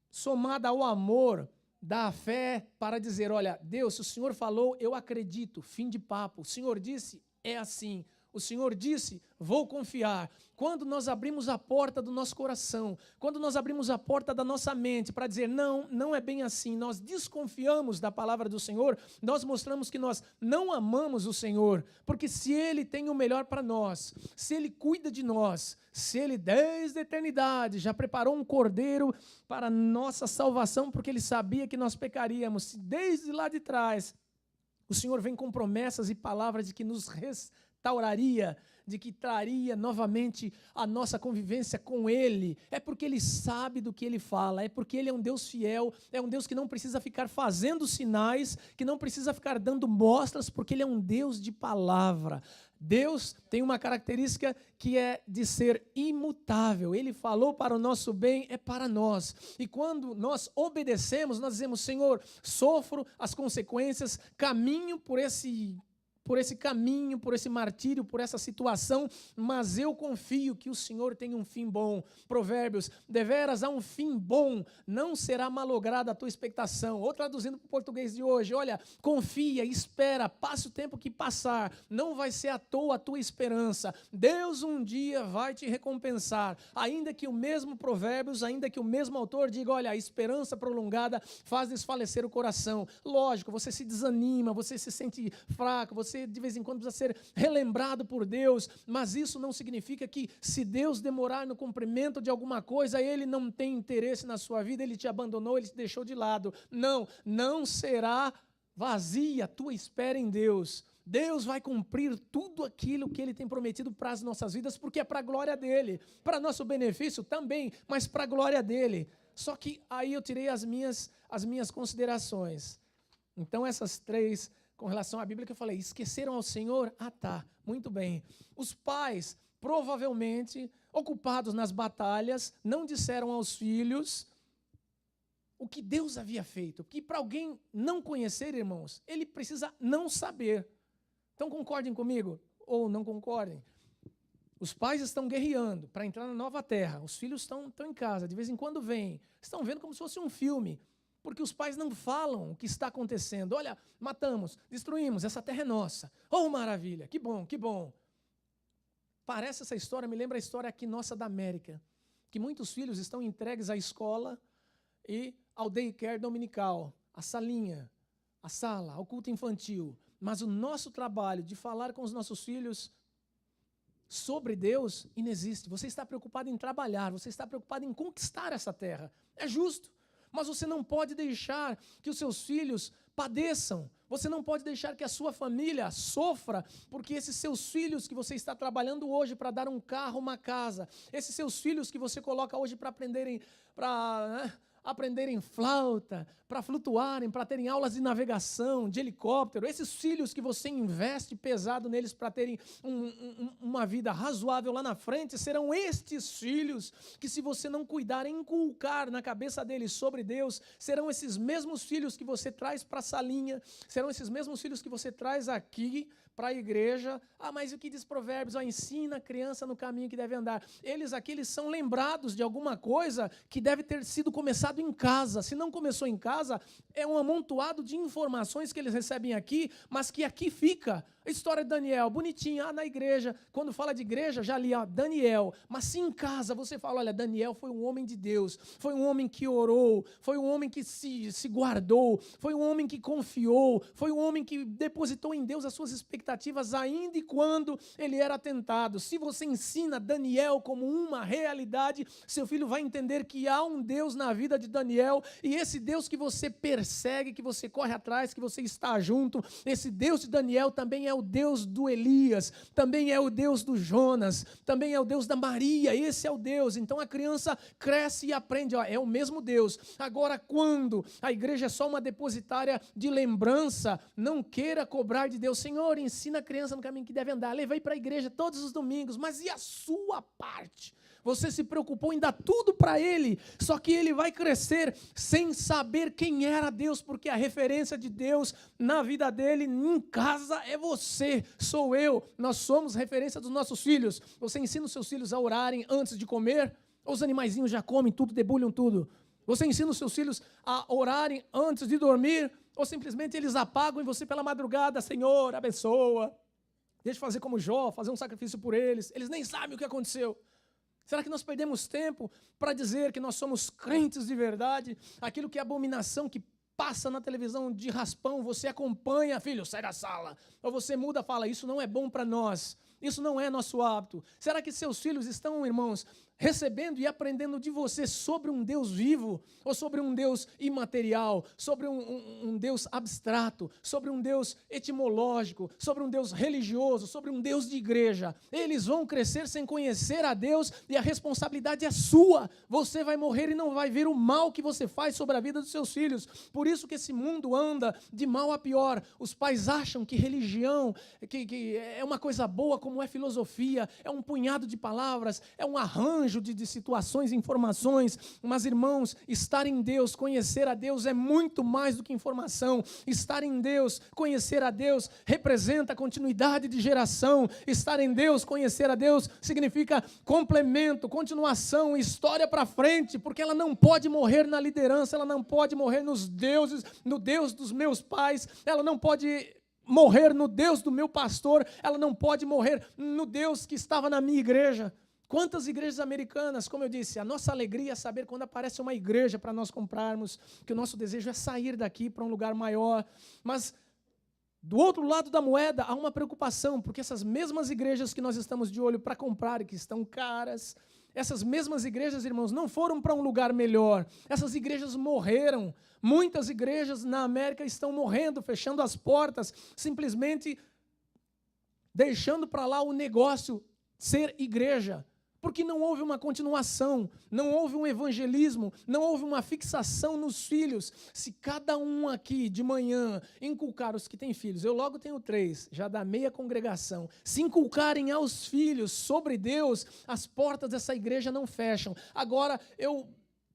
Speaker 1: somada ao amor, dá a fé para dizer, olha, Deus, se o Senhor falou, eu acredito, fim de papo. O Senhor disse, é assim. O Senhor disse, vou confiar. Quando nós abrimos a porta do nosso coração, quando nós abrimos a porta da nossa mente para dizer, não, não é bem assim, nós desconfiamos da palavra do Senhor, nós mostramos que nós não amamos o Senhor, porque se Ele tem o melhor para nós, se Ele cuida de nós, se Ele desde a eternidade já preparou um cordeiro para a nossa salvação, porque Ele sabia que nós pecaríamos, se desde lá de trás o Senhor vem com promessas e palavras de que nos restauraria, de que traria novamente a nossa convivência com Ele, é porque Ele sabe do que Ele fala, é porque Ele é um Deus fiel, é um Deus que não precisa ficar fazendo sinais, que não precisa ficar dando mostras, porque Ele é um Deus de palavra. Deus tem uma característica que é de ser imutável. Ele falou para o nosso bem, é para nós. E quando nós obedecemos, nós dizemos, Senhor, sofro as consequências, caminho por esse caminho, por esse martírio, por essa situação, mas eu confio que o Senhor tem um fim bom. Provérbios, deveras há um fim bom, não será malograda a tua expectação. Ou traduzindo para o português de hoje, olha, confia, espera, passe o tempo que passar, não vai ser à toa a tua esperança. Deus um dia vai te recompensar, ainda que o mesmo Provérbios, ainda que o mesmo autor diga, olha, a esperança prolongada faz desfalecer o coração. Lógico, você se desanima, você se sente fraco, você de vez em quando precisa ser relembrado por Deus, mas isso não significa que se Deus demorar no cumprimento de alguma coisa, Ele não tem interesse na sua vida, Ele te abandonou, Ele te deixou de lado. Não, não será vazia a tua espera em Deus. Deus vai cumprir tudo aquilo que Ele tem prometido para as nossas vidas, porque é para a glória dEle, para nosso benefício também, mas para a glória dEle. Só que aí eu tirei as minhas considerações. Então essas três, com relação à Bíblia que eu falei, esqueceram ao Senhor? Ah, tá, muito bem. Os pais, provavelmente, ocupados nas batalhas, não disseram aos filhos o que Deus havia feito. Porque para alguém não conhecer, irmãos, ele precisa não saber. Então concordem comigo, ou não concordem. Os pais estão guerreando para entrar na nova terra. Os filhos estão em casa, de vez em quando vêm. Estão vendo como se fosse um filme. Porque os pais não falam o que está acontecendo. Olha, matamos, destruímos, essa terra é nossa. Oh, maravilha, que bom, que bom. Parece essa história, me lembra a história aqui nossa da América, que muitos filhos estão entregues à escola e ao daycare dominical, à salinha, à sala, ao culto infantil. Mas o nosso trabalho de falar com os nossos filhos sobre Deus inexiste. Você está preocupado em trabalhar, você está preocupado em conquistar essa terra. É justo. Mas você não pode deixar que os seus filhos padeçam. Você não pode deixar que a sua família sofra, porque esses seus filhos que você está trabalhando hoje para dar um carro, uma casa, esses seus filhos que você coloca hoje para aprenderem flauta, para flutuarem, para terem aulas de navegação, de helicóptero, esses filhos que você investe pesado neles para terem uma vida razoável lá na frente, serão estes filhos que, se você não cuidar, inculcar na cabeça deles sobre Deus, serão esses mesmos filhos que você traz para a salinha, serão esses mesmos filhos que você traz aqui para a igreja. Ah, mas o que diz Provérbios? Ensina a criança no caminho que deve andar. Eles são lembrados de alguma coisa que deve ter sido começado em casa. Se não começou em casa, é um amontoado de informações que eles recebem aqui, mas que aqui fica. A história de Daniel, bonitinha, na igreja, quando fala de igreja, já li, Daniel. Mas se em casa você fala, olha, Daniel foi um homem de Deus, foi um homem que orou, foi um homem que se guardou, foi um homem que confiou, foi um homem que depositou em Deus as suas expectativas ainda e quando ele era tentado. Se você ensina Daniel como uma realidade, seu filho vai entender que há um Deus na vida de Daniel, e esse Deus que você persegue, que você corre atrás, que você está junto, esse Deus de Daniel também é o Deus do Elias, também é o Deus do Jonas, também é o Deus da Maria, esse é o Deus. Então a criança cresce e aprende, é o mesmo Deus. Agora, quando a igreja é só uma depositária de lembrança, não queira cobrar de Deus, Senhor, ensina a criança no caminho que deve andar, levei para a igreja todos os domingos, mas e a sua parte? Você se preocupou em dar tudo para ele, só que ele vai crescer sem saber quem era Deus, porque a referência de Deus na vida dele, em casa, é você, sou eu, nós somos referência dos nossos filhos. Você ensina os seus filhos a orarem antes de comer? Ou os animaizinhos já comem tudo, debulham tudo? Você ensina os seus filhos a orarem antes de dormir? Ou simplesmente eles apagam e você pela madrugada, Senhor, abençoa, deixa eu fazer como Jó, fazer um sacrifício por eles, eles nem sabem o que aconteceu. Será que nós perdemos tempo para dizer que nós somos crentes de verdade? Aquilo que é abominação, que passa na televisão de raspão, você acompanha, filho, sai da sala. Ou você muda e fala, isso não é bom para nós, isso não é nosso hábito. Será que seus filhos estão, irmãos, recebendo e aprendendo de você sobre um Deus vivo, ou sobre um Deus imaterial, sobre um Deus abstrato, sobre um Deus etimológico, sobre um Deus religioso, sobre um Deus de igreja? Eles vão crescer sem conhecer a Deus e a responsabilidade é sua. Você vai morrer e não vai ver o mal que você faz sobre a vida dos seus filhos. Por isso que esse mundo anda de mal a pior. Os pais acham que religião que é uma coisa boa, como é filosofia, é um punhado de palavras, é um arranjo de situações e informações, mas irmãos, estar em Deus, conhecer a Deus é muito mais do que informação. Estar em Deus, conhecer a Deus representa a continuidade de geração. Estar em Deus, conhecer a Deus significa complemento, continuação, história para frente, porque ela não pode morrer na liderança, ela não pode morrer nos deuses, no Deus dos meus pais, ela não pode morrer no Deus do meu pastor, ela não pode morrer no Deus que estava na minha igreja. Quantas igrejas americanas, como eu disse, a nossa alegria é saber quando aparece uma igreja para nós comprarmos, que o nosso desejo é sair daqui para um lugar maior, mas do outro lado da moeda há uma preocupação, porque essas mesmas igrejas que nós estamos de olho para comprar e que estão caras, essas mesmas igrejas, irmãos, não foram para um lugar melhor, essas igrejas morreram. Muitas igrejas na América estão morrendo, fechando as portas, simplesmente deixando para lá o negócio ser igreja. Porque não houve uma continuação, não houve um evangelismo, não houve uma fixação nos filhos. Se cada um aqui de manhã inculcar, os que têm filhos, eu logo tenho 3, já dá meia congregação, se inculcarem aos filhos sobre Deus, as portas dessa igreja não fecham. Agora, eu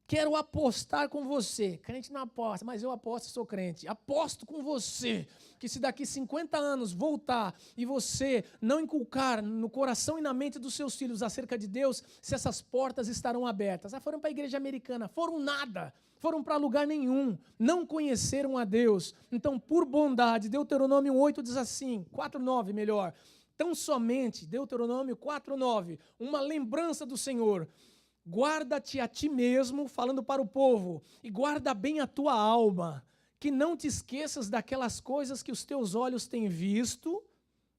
Speaker 1: quero apostar com você, crente não aposta, mas eu aposto e sou crente, aposto com você, que se daqui 50 anos voltar e você não inculcar no coração e na mente dos seus filhos acerca de Deus, se essas portas estarão abertas. Foram para a igreja americana, foram nada, foram para lugar nenhum, não conheceram a Deus. Então, por bondade, Deuteronômio 8 diz assim, 4:9 melhor, tão somente, Deuteronômio 4:9, uma lembrança do Senhor, guarda-te a ti mesmo, falando para o povo, e guarda bem a tua alma, que não te esqueças daquelas coisas que os teus olhos têm visto,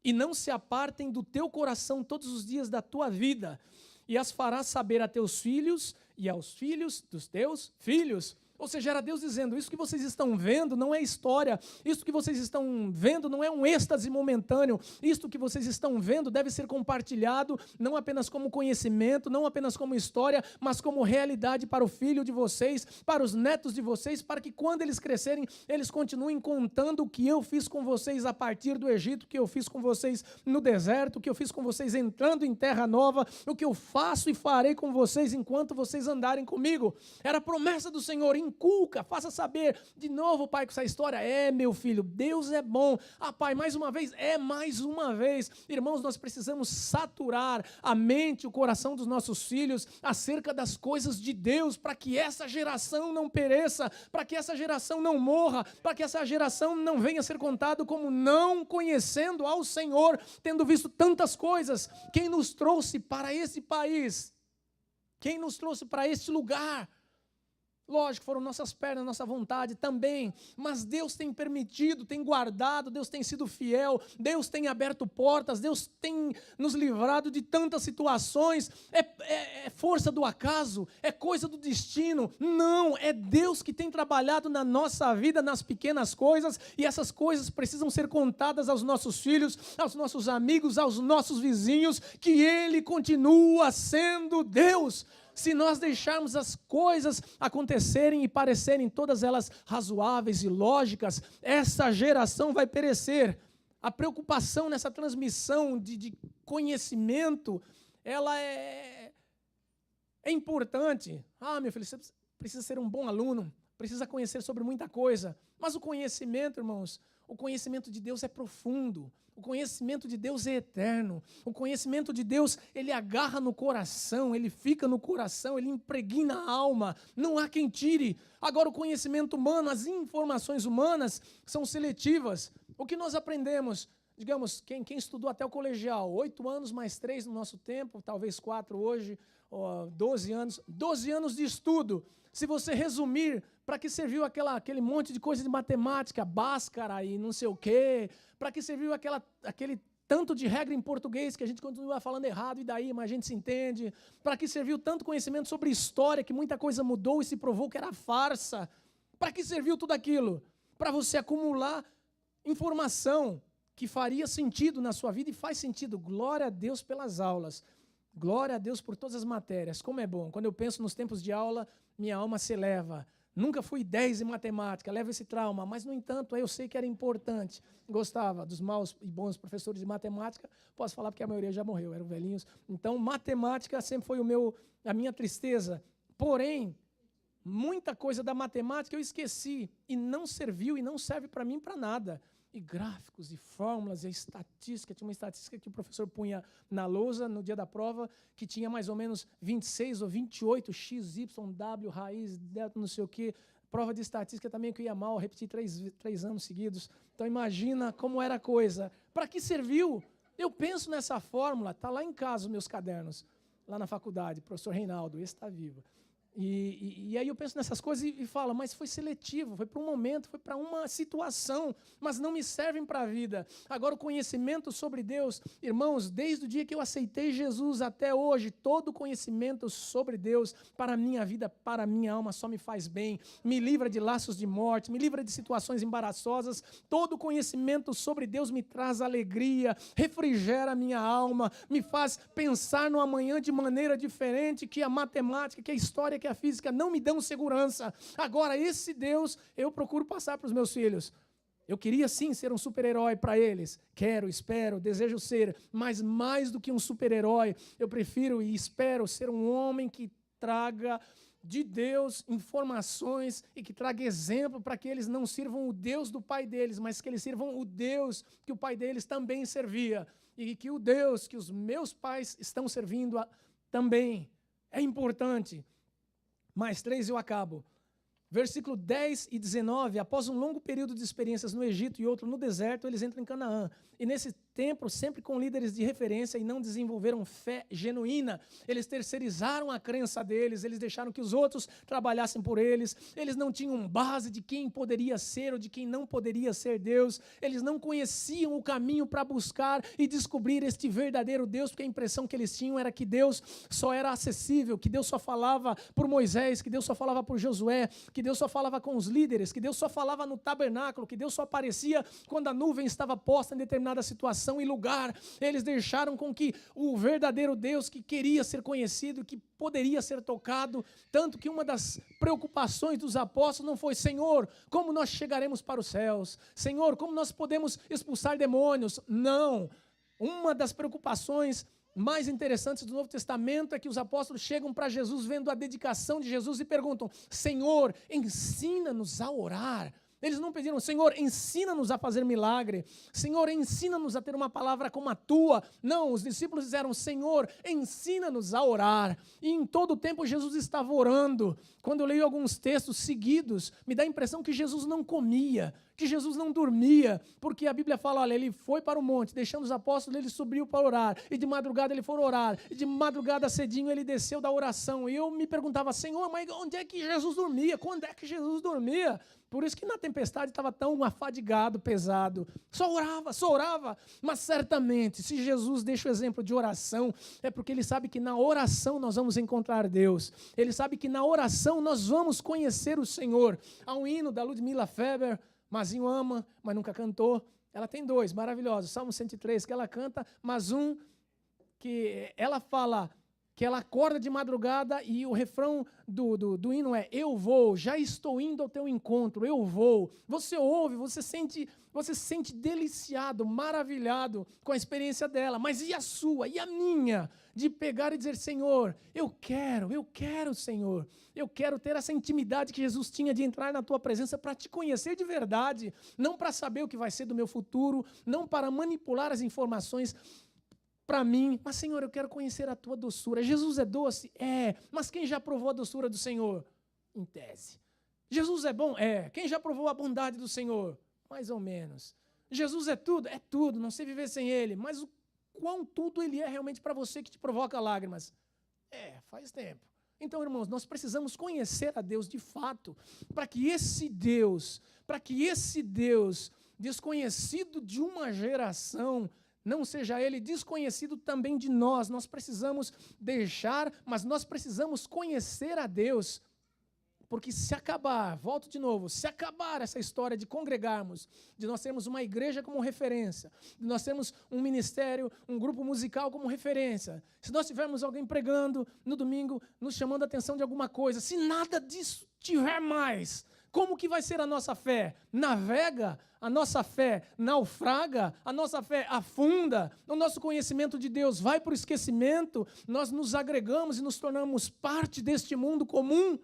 Speaker 1: e não se apartem do teu coração todos os dias da tua vida, e as farás saber a teus filhos e aos filhos dos teus filhos. Ou seja, era Deus dizendo, isso que vocês estão vendo não é história, isso que vocês estão vendo não é um êxtase momentâneo, isso que vocês estão vendo deve ser compartilhado, não apenas como conhecimento, não apenas como história, mas como realidade para o filho de vocês, para os netos de vocês, para que quando eles crescerem, eles continuem contando o que eu fiz com vocês a partir do Egito, o que eu fiz com vocês no deserto, o que eu fiz com vocês entrando em terra nova, o que eu faço e farei com vocês enquanto vocês andarem comigo. Era a promessa do Senhor, inculca, faça saber. De novo, pai, com essa história, meu filho, Deus é bom. Pai, mais uma vez, mais uma vez. Irmãos, nós precisamos saturar a mente, o coração dos nossos filhos acerca das coisas de Deus, para que essa geração não pereça, para que essa geração não morra, para que essa geração não venha a ser contado como não conhecendo ao Senhor, tendo visto tantas coisas. Quem nos trouxe para esse país? Quem nos trouxe para este lugar? Lógico, foram nossas pernas, nossa vontade também, mas Deus tem permitido, tem guardado, Deus tem sido fiel, Deus tem aberto portas, Deus tem nos livrado de tantas situações. É força do acaso? É coisa do destino? Não, é Deus que tem trabalhado na nossa vida, nas pequenas coisas, e essas coisas precisam ser contadas aos nossos filhos, aos nossos amigos, aos nossos vizinhos, que Ele continua sendo Deus. Se nós deixarmos as coisas acontecerem e parecerem todas elas razoáveis e lógicas, essa geração vai perecer. A preocupação nessa transmissão de conhecimento, ela é importante. Meu filho, você precisa ser um bom aluno, precisa conhecer sobre muita coisa. Mas o conhecimento, irmãos, o conhecimento de Deus é profundo. O conhecimento de Deus é eterno. O conhecimento de Deus, ele agarra no coração, ele fica no coração, ele impregna a alma. Não há quem tire. Agora, o conhecimento humano, as informações humanas são seletivas. O que nós aprendemos? Digamos, quem estudou até o colegial, 8 anos mais 3 no nosso tempo, talvez 4 hoje, 12 anos de estudo. Se você resumir, para que serviu aquele monte de coisa de matemática, Bhaskara e não sei o quê? Para que serviu aquele tanto de regra em português que a gente continua falando errado e daí, mas a gente se entende? Para que serviu tanto conhecimento sobre história que muita coisa mudou e se provou que era farsa? Para que serviu tudo aquilo? Para você acumular informação que faria sentido na sua vida e faz sentido. Glória a Deus pelas aulas. Glória a Deus por todas as matérias. Como é bom. Quando eu penso nos tempos de aula, minha alma se eleva. Nunca fui 10 em matemática, levo esse trauma, mas, no entanto, eu sei que era importante. Gostava dos maus e bons professores de matemática, posso falar porque a maioria já morreu, eram velhinhos. Então, matemática sempre foi a minha tristeza. Porém, muita coisa da matemática eu esqueci e não serviu e não serve para mim para nada. E gráficos, e fórmulas, e estatística. Tinha uma estatística que o professor punha na lousa no dia da prova, que tinha mais ou menos 26 ou 28 x, y, w, raiz, delta, não sei o quê. Prova de estatística também que eu ia mal, repeti 3 anos seguidos. Então imagina como era a coisa. Para que serviu? Eu penso nessa fórmula, está lá em casa os meus cadernos, lá na faculdade, professor Reinaldo, esse está vivo. E aí eu penso nessas coisas e falo, mas foi seletivo, foi para um momento, foi para uma situação, mas não me servem para a vida. Agora, o conhecimento sobre Deus, irmãos, desde o dia que eu aceitei Jesus até hoje, todo conhecimento sobre Deus para a minha vida, para a minha alma, só me faz bem, me livra de laços de morte, me livra de situações embaraçosas. Todo conhecimento sobre Deus me traz alegria, refrigera a minha alma, me faz pensar no amanhã de maneira diferente, que a matemática, que a história, que a física não me dão segurança. Agora, esse Deus eu procuro passar para os meus filhos. Eu queria sim ser um super-herói para eles. Quero, espero, desejo ser, mas mais do que um super-herói, eu prefiro e espero ser um homem que traga de Deus informações e que traga exemplo para que eles não sirvam o Deus do pai deles, mas que eles sirvam o Deus que o pai deles também servia e que o Deus que os meus pais estão servindo também. É importante. Mais 3 eu acabo. Versículo 10 e 19, após um longo período de experiências no Egito e outro no deserto, eles entram em Canaã. E nesse tempo, sempre com líderes de referência e não desenvolveram fé genuína. Eles terceirizaram a crença deles, eles deixaram que os outros trabalhassem por eles. Eles não tinham base de quem poderia ser ou de quem não poderia ser Deus. Eles não conheciam o caminho para buscar e descobrir este verdadeiro Deus, porque a impressão que eles tinham era que Deus só era acessível, que Deus só falava por Moisés, que Deus só falava por Josué, que Deus só falava com os líderes, que Deus só falava no tabernáculo, que Deus só aparecia quando a nuvem estava posta em determinada situação e lugar. Eles deixaram com que o verdadeiro Deus que queria ser conhecido, que poderia ser tocado, tanto que uma das preocupações dos apóstolos não foi: Senhor, como nós chegaremos para os céus? Senhor, como nós podemos expulsar demônios? Não. Uma das preocupações mais interessantes do Novo Testamento é que os apóstolos chegam para Jesus vendo a dedicação de Jesus e perguntam: Senhor, ensina-nos a orar. Eles não pediram: Senhor, ensina-nos a fazer milagre. Senhor, ensina-nos a ter uma palavra como a tua. Não, os discípulos disseram: Senhor, ensina-nos a orar. E em todo o tempo Jesus estava orando. Quando eu leio alguns textos seguidos, me dá a impressão que Jesus não comia, que Jesus não dormia, porque a Bíblia fala: olha, ele foi para o monte, deixando os apóstolos, ele subiu para orar, e de madrugada ele foi orar, e de madrugada cedinho ele desceu da oração. E eu me perguntava: Senhor, mas onde é que Jesus dormia? Quando é que Jesus dormia? Por isso que na tempestade estava tão afadigado, pesado. Só orava. Mas certamente, se Jesus deixa o exemplo de oração, é porque ele sabe que na oração nós vamos encontrar Deus. Ele sabe que na oração nós vamos conhecer o Senhor. Há um hino da Ludmila Feber, Mazinho ama, mas nunca cantou. Ela tem dois maravilhosos. Salmo 103, que ela canta, mas um que ela fala que ela acorda de madrugada e o refrão do hino é: eu vou, já estou indo ao teu encontro, eu vou. Você ouve, você se sente deliciado, maravilhado com a experiência dela, mas e a sua, e a minha? De pegar e dizer: Senhor, eu quero, Senhor. Eu quero ter essa intimidade que Jesus tinha de entrar na tua presença para te conhecer de verdade, não para saber o que vai ser do meu futuro, não para manipular as informações para mim, mas Senhor, eu quero conhecer a tua doçura. Jesus é doce? É, mas quem já provou a doçura do Senhor? Em tese. Jesus é bom? É. Quem já provou a bondade do Senhor? Mais ou menos. Jesus é tudo? É tudo, não sei viver sem Ele, mas o quão tudo Ele é realmente para você que te provoca lágrimas? É, faz tempo. Então, irmãos, nós precisamos conhecer a Deus de fato, para que esse Deus desconhecido de uma geração, não seja ele desconhecido também de nós. Nós precisamos deixar, mas nós precisamos conhecer a Deus. Porque se acabar, volto de novo, se acabar essa história de congregarmos, de nós termos uma igreja como referência, de nós termos um ministério, um grupo musical como referência, se nós tivermos alguém pregando no domingo, nos chamando a atenção de alguma coisa, se nada disso tiver mais, como que vai ser a nossa fé? Navega? A nossa fé naufraga? A nossa fé afunda? O nosso conhecimento de Deus vai para o esquecimento? Nós nos agregamos e nos tornamos parte deste mundo comum?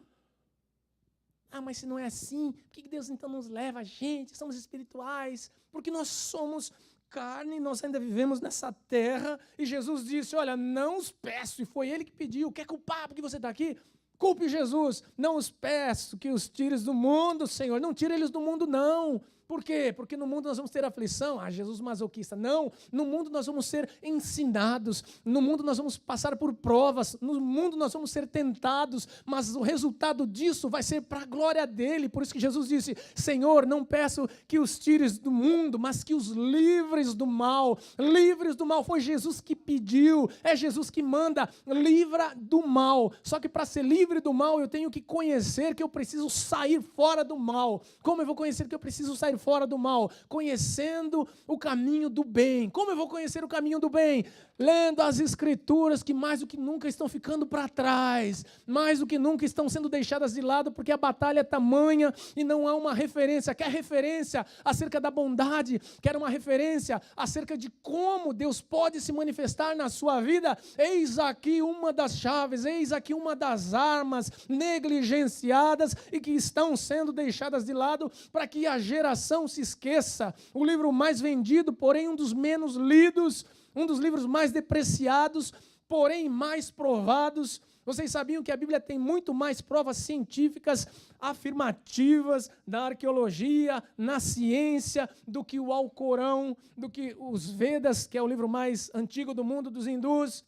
Speaker 1: Ah, mas se não é assim, por que Deus então nos leva a gente? Somos espirituais, porque nós somos carne, nós ainda vivemos nessa terra, e Jesus disse: olha, não os peço, e foi Ele que pediu, quer culpar porque você está aqui? Culpe Jesus, não os peço que os tires do mundo, Senhor, não tire eles do mundo não. Por quê? Porque no mundo nós vamos ter aflição. Ah, Jesus masoquista. Não, no mundo nós vamos ser ensinados, no mundo nós vamos passar por provas, no mundo nós vamos ser tentados, mas o resultado disso vai ser para a glória dele. Por isso que Jesus disse: Senhor, não peço que os tires do mundo, mas que os livres do mal. Livres do mal, foi Jesus que pediu, é Jesus que manda: livra do mal. Só que para ser livre do mal, eu tenho que conhecer que eu preciso sair fora do mal. Como eu vou conhecer que eu preciso sair fora do mal? Conhecendo o caminho do bem. Como eu vou conhecer o caminho do bem? Lendo as Escrituras, que mais do que nunca estão ficando para trás, mais do que nunca estão sendo deixadas de lado, porque a batalha é tamanha e não há uma referência. Quer referência acerca da bondade? Quer uma referência acerca de como Deus pode se manifestar na sua vida? Eis aqui uma das chaves, eis aqui uma das armas negligenciadas e que estão sendo deixadas de lado para que a geração se esqueça. O livro mais vendido, porém um dos menos lidos, um dos livros mais depreciados, porém mais provados. Vocês sabiam que a Bíblia tem muito mais provas científicas afirmativas da arqueologia, na ciência, do que o Alcorão, do que os Vedas, que é o livro mais antigo do mundo dos hindus,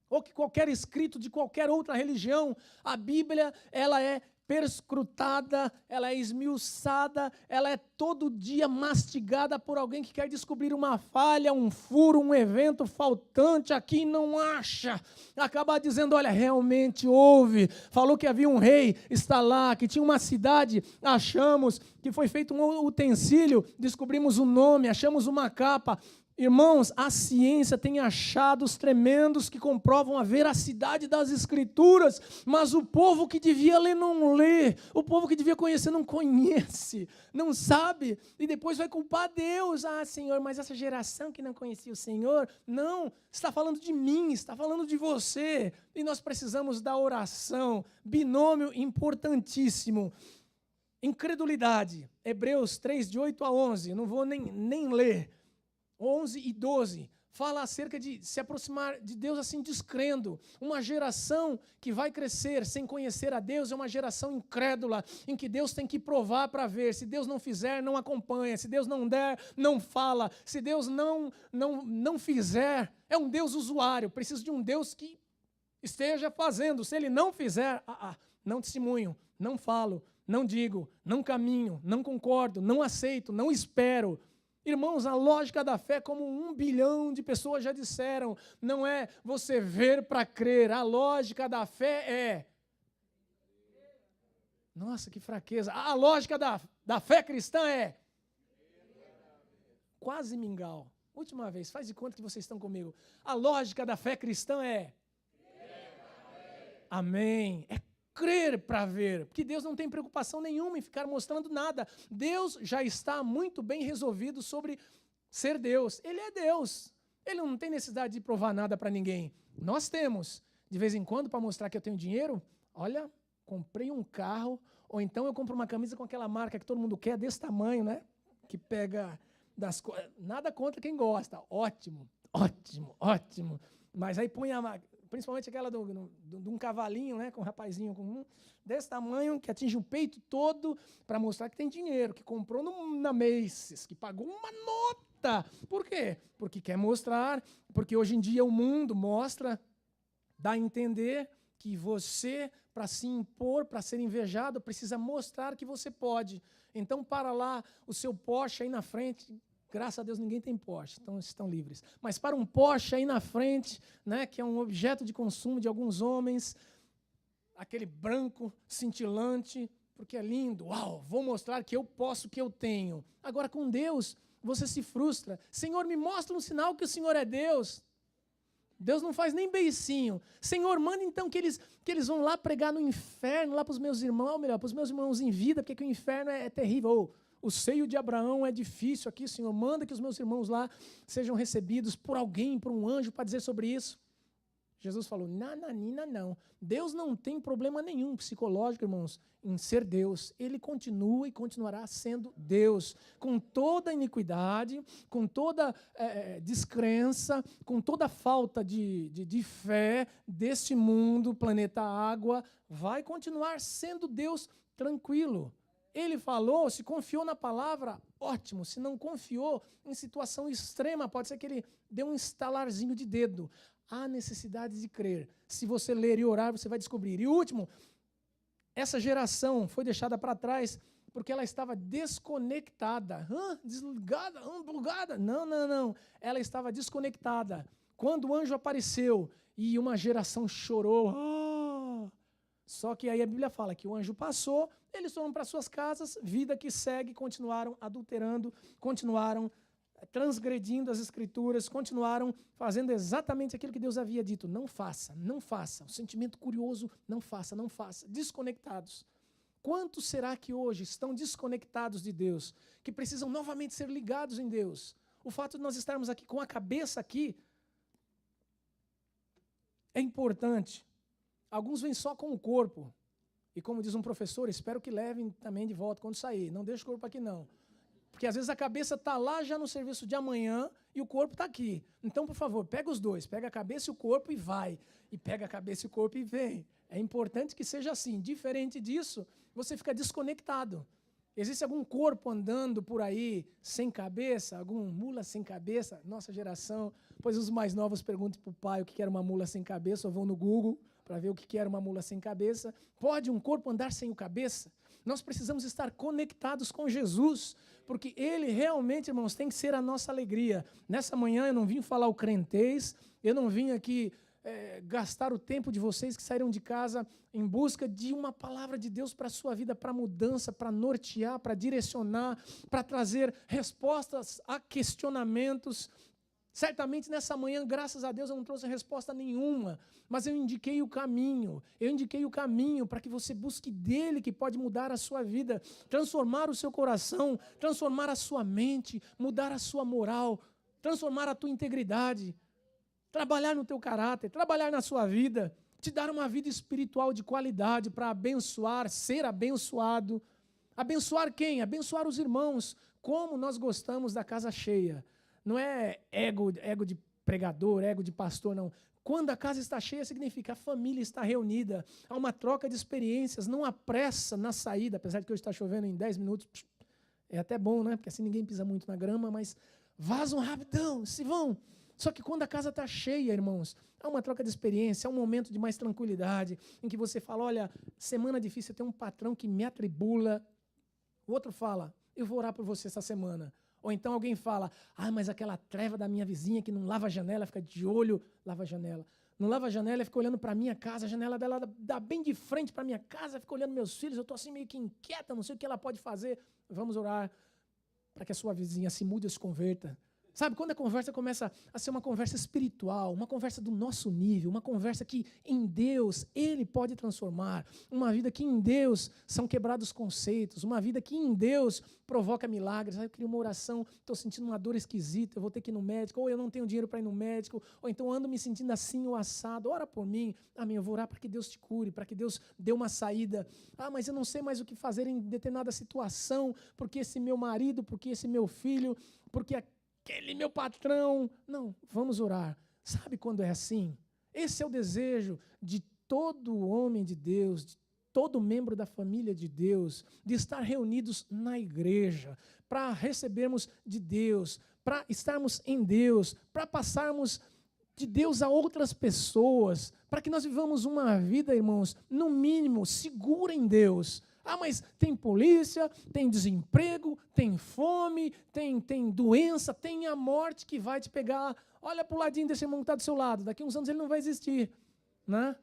Speaker 1: ou que qualquer escrito de qualquer outra religião. A Bíblia, ela é perscrutada, ela é esmiuçada, ela é todo dia mastigada por alguém que quer descobrir uma falha, um furo, um evento faltante aqui e não acha. Acabar dizendo: olha, realmente houve. Falou que havia um rei, está lá, que tinha uma cidade, achamos, que foi feito um utensílio, descobrimos o nome, achamos uma capa. Irmãos, a ciência tem achados tremendos que comprovam a veracidade das Escrituras, mas o povo que devia ler não lê, o povo que devia conhecer não conhece, não sabe, e depois vai culpar Deus. Ah, Senhor, mas essa geração que não conhecia o Senhor, não, está falando de mim, está falando de você, e nós precisamos da oração, binômio importantíssimo. Incredulidade, Hebreus 3, de 8 a 11, não vou nem ler. 11 e 12, fala acerca de se aproximar de Deus assim descrendo. Uma geração que vai crescer sem conhecer a Deus é uma geração incrédula, em que Deus tem que provar para ver. Se Deus não fizer, não acompanha. Se Deus não der, não fala. Se Deus não fizer, é um Deus usuário. Preciso de um Deus que esteja fazendo. Se Ele não fizer, não testemunho, não falo, não digo, não caminho, não concordo, não aceito, não espero. Irmãos, a lógica da fé, como 1 bilhão de pessoas já disseram, não é você ver para crer. A lógica da fé é... Nossa, que fraqueza. A lógica da fé cristã é... Quase mingau. Última vez, faz de conta que vocês estão comigo. A lógica da fé cristã é... Amém. É crer para ver, porque Deus não tem preocupação nenhuma em ficar mostrando nada. Deus já está muito bem resolvido sobre ser Deus. Ele é Deus. Ele não tem necessidade de provar nada para ninguém. Nós temos, de vez em quando, para mostrar que eu tenho dinheiro, olha, comprei um carro, ou então eu compro uma camisa com aquela marca que todo mundo quer, desse tamanho, né? Que pega das coisas. Nada contra quem gosta. Ótimo, ótimo, ótimo. Mas aí põe principalmente aquela de um cavalinho, né, com um rapazinho desse tamanho, que atinge o peito todo, para mostrar que tem dinheiro, que comprou na Macy's, que pagou uma nota. Por quê? Porque quer mostrar, porque hoje em dia o mundo mostra, dá a entender que você, para se impor, para ser invejado, precisa mostrar que você pode. Então, para lá, o seu Porsche aí na frente... Graças a Deus ninguém tem Porsche, então estão livres. Mas para um Porsche aí na frente, né, que é um objeto de consumo de alguns homens, aquele branco, cintilante, porque é lindo, uau, vou mostrar que eu posso, que eu tenho. Agora com Deus, você se frustra. Senhor, me mostra um sinal que o Senhor é Deus. Deus não faz nem beicinho. Senhor, manda então que eles vão lá pregar no inferno, lá para os meus irmãos, ou melhor, para os meus irmãos em vida, porque que o inferno é terrível. O seio de Abraão é difícil aqui, Senhor. Manda que os meus irmãos lá sejam recebidos por alguém, por um anjo, para dizer sobre isso. Jesus falou, nananina, não. Deus não tem problema nenhum psicológico, irmãos, em ser Deus. Ele continua e continuará sendo Deus. Com toda iniquidade, com toda descrença, com toda falta de fé deste mundo, planeta água, vai continuar sendo Deus tranquilo. Ele falou, se confiou na palavra, ótimo. Se não confiou, em situação extrema, pode ser que ele dê um estalarzinho de dedo. Há necessidade de crer. Se você ler e orar, você vai descobrir. E último, essa geração foi deixada para trás porque ela estava desconectada. Desligada? Plugada? Não. Ela estava desconectada. Quando o anjo apareceu e uma geração chorou, só que aí a Bíblia fala que o anjo passou, eles foram para suas casas, vida que segue, continuaram adulterando, continuaram transgredindo as Escrituras, continuaram fazendo exatamente aquilo que Deus havia dito. Não faça, não faça. O sentimento curioso, não faça, não faça. Desconectados. Quantos será que hoje estão desconectados de Deus, que precisam novamente ser ligados em Deus? O fato de nós estarmos aqui com a cabeça aqui é importante. Alguns vêm só com o corpo. E como diz um professor, espero que levem também de volta quando sair. Não deixe o corpo aqui, não. Porque às vezes a cabeça está lá já no serviço de amanhã e o corpo está aqui. Então, por favor, pega os dois. Pega a cabeça e o corpo e vai. E pega a cabeça e o corpo e vem. É importante que seja assim. Diferente disso, você fica desconectado. Existe algum corpo andando por aí sem cabeça? Algum mula sem cabeça? Nossa geração. Pois os mais novos perguntam para o pai o que era uma mula sem cabeça, ou vão no Google para ver o que era uma mula sem cabeça. Pode um corpo andar sem o cabeça? Nós precisamos estar conectados com Jesus, porque Ele realmente, irmãos, tem que ser a nossa alegria. Nessa manhã eu não vim falar o crentez, eu não vim aqui gastar o tempo de vocês que saíram de casa em busca de uma palavra de Deus para a sua vida, para mudança, para nortear, para direcionar, para trazer respostas a questionamentos. Certamente nessa manhã, graças a Deus, eu não trouxe resposta nenhuma, mas eu indiquei o caminho. Eu indiquei o caminho para que você busque dele, que pode mudar a sua vida, transformar o seu coração, transformar a sua mente, mudar a sua moral, transformar a tua integridade, trabalhar no teu caráter, trabalhar na sua vida, te dar uma vida espiritual de qualidade para abençoar, ser abençoado. Abençoar quem? Abençoar os irmãos. Como nós gostamos da casa cheia. Não é ego de pregador, ego de pastor, não. Quando a casa está cheia, significa a família está reunida. Há uma troca de experiências, não há pressa na saída, apesar de que hoje está chovendo em 10 minutos. É até bom, né? Porque assim ninguém pisa muito na grama, mas vazam rapidão, se vão. Só que quando a casa está cheia, irmãos, há uma troca de experiência, há um momento de mais tranquilidade, em que você fala, olha, semana difícil, eu tenho um patrão que me atribula. O outro fala, eu vou orar por você essa semana. Ou então alguém fala, mas aquela treva da minha vizinha que não lava a janela, fica de olho, lava a janela. Não lava a janela, fica olhando para a minha casa, a janela dela dá bem de frente para a minha casa, fica olhando meus filhos, eu estou assim meio que inquieta, não sei o que ela pode fazer. Vamos orar para que a sua vizinha se mude ou se converta. Sabe, quando a conversa começa a ser uma conversa espiritual, uma conversa do nosso nível, uma conversa que em Deus Ele pode transformar, uma vida que em Deus são quebrados conceitos, uma vida que em Deus provoca milagres. Eu queria uma oração, estou sentindo uma dor esquisita, eu vou ter que ir no médico, ou eu não tenho dinheiro para ir no médico, ou então ando me sentindo assim ou assado, ora por mim. Amém, eu vou orar para que Deus te cure, para que Deus dê uma saída. Mas eu não sei mais o que fazer em determinada situação, porque esse meu marido, porque esse meu filho, porque aquele meu patrão. Não, vamos orar. Sabe quando é assim? Esse é o desejo de todo homem de Deus, de todo membro da família de Deus, de estar reunidos na igreja, para recebermos de Deus, para estarmos em Deus, para passarmos de Deus a outras pessoas, para que nós vivamos uma vida, irmãos, no mínimo, segura em Deus. Mas tem polícia, tem desemprego, tem fome, tem doença, tem a morte que vai te pegar. Olha para o ladinho desse irmão que está do seu lado. Daqui a uns anos ele não vai existir. Né?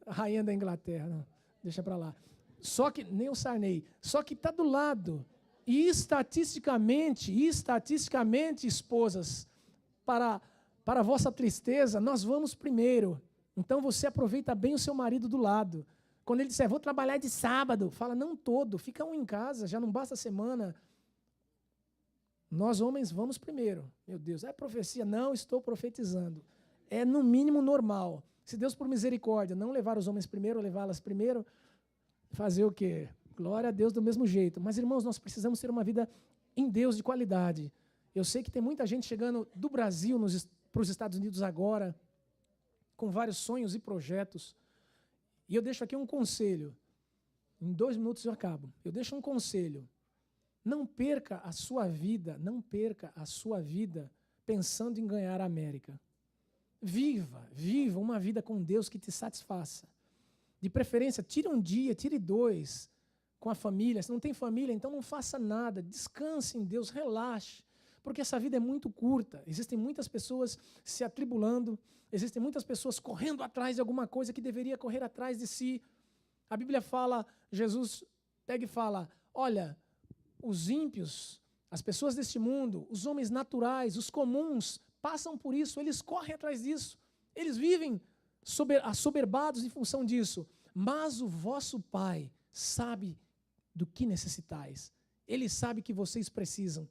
Speaker 1: A rainha da Inglaterra, não, deixa para lá. Só que, nem o Sarney, só que está do lado. E estatisticamente, esposas, para a vossa tristeza, nós vamos primeiro. Então você aproveita bem o seu marido do lado. Quando ele disser, vou trabalhar de sábado, fala, não todo, fica um em casa, já não basta a semana. Nós homens vamos primeiro. Meu Deus, é profecia? Não estou profetizando. É no mínimo normal. Se Deus, por misericórdia, não levar os homens primeiro, levá-las primeiro, fazer o quê? Glória a Deus do mesmo jeito. Mas, irmãos, nós precisamos ter uma vida em Deus de qualidade. Eu sei que tem muita gente chegando do Brasil para os Estados Unidos agora, com vários sonhos e projetos. E eu deixo aqui um conselho. Em 2 minutos eu acabo. Eu deixo um conselho. Não perca a sua vida pensando em ganhar a América. Viva uma vida com Deus que te satisfaça. De preferência, tire um dia, tire 2 com a família. Se não tem família, então não faça nada. Descanse em Deus, relaxe. Porque essa vida é muito curta. Existem muitas pessoas se atribulando, existem muitas pessoas correndo atrás de alguma coisa que deveria correr atrás de si. A Bíblia fala, Jesus pega e fala, olha, os ímpios, as pessoas deste mundo, os homens naturais, os comuns, passam por isso, eles correm atrás disso. Eles vivem assoberbados em função disso. Mas o vosso Pai sabe do que necessitais. Ele sabe que vocês precisam.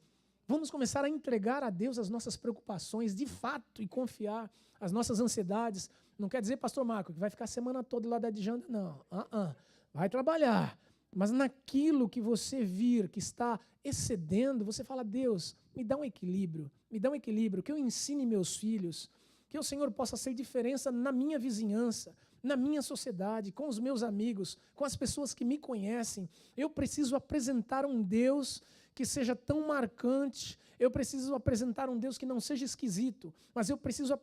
Speaker 1: Vamos começar a entregar a Deus as nossas preocupações, de fato, e confiar as nossas ansiedades. Não quer dizer, pastor Marco, que vai ficar a semana toda lá da Dijanda, não. Vai trabalhar. Mas naquilo que você vir, que está excedendo, você fala, Deus, me dá um equilíbrio, que eu ensine meus filhos, que o Senhor possa ser diferença na minha vizinhança, na minha sociedade, com os meus amigos, com as pessoas que me conhecem. Eu preciso apresentar um Deus que seja tão marcante, eu preciso apresentar um Deus que não seja esquisito, mas eu preciso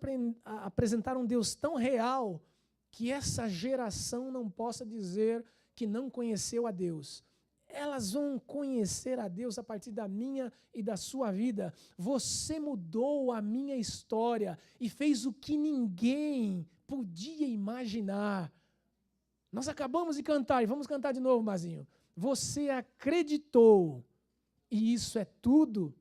Speaker 1: apresentar um Deus tão real que essa geração não possa dizer que não conheceu a Deus. Elas vão conhecer a Deus a partir da minha e da sua vida. Você mudou a minha história e fez o que ninguém podia imaginar. Nós acabamos de cantar e vamos cantar de novo, Mazinho. Você acreditou. E isso é tudo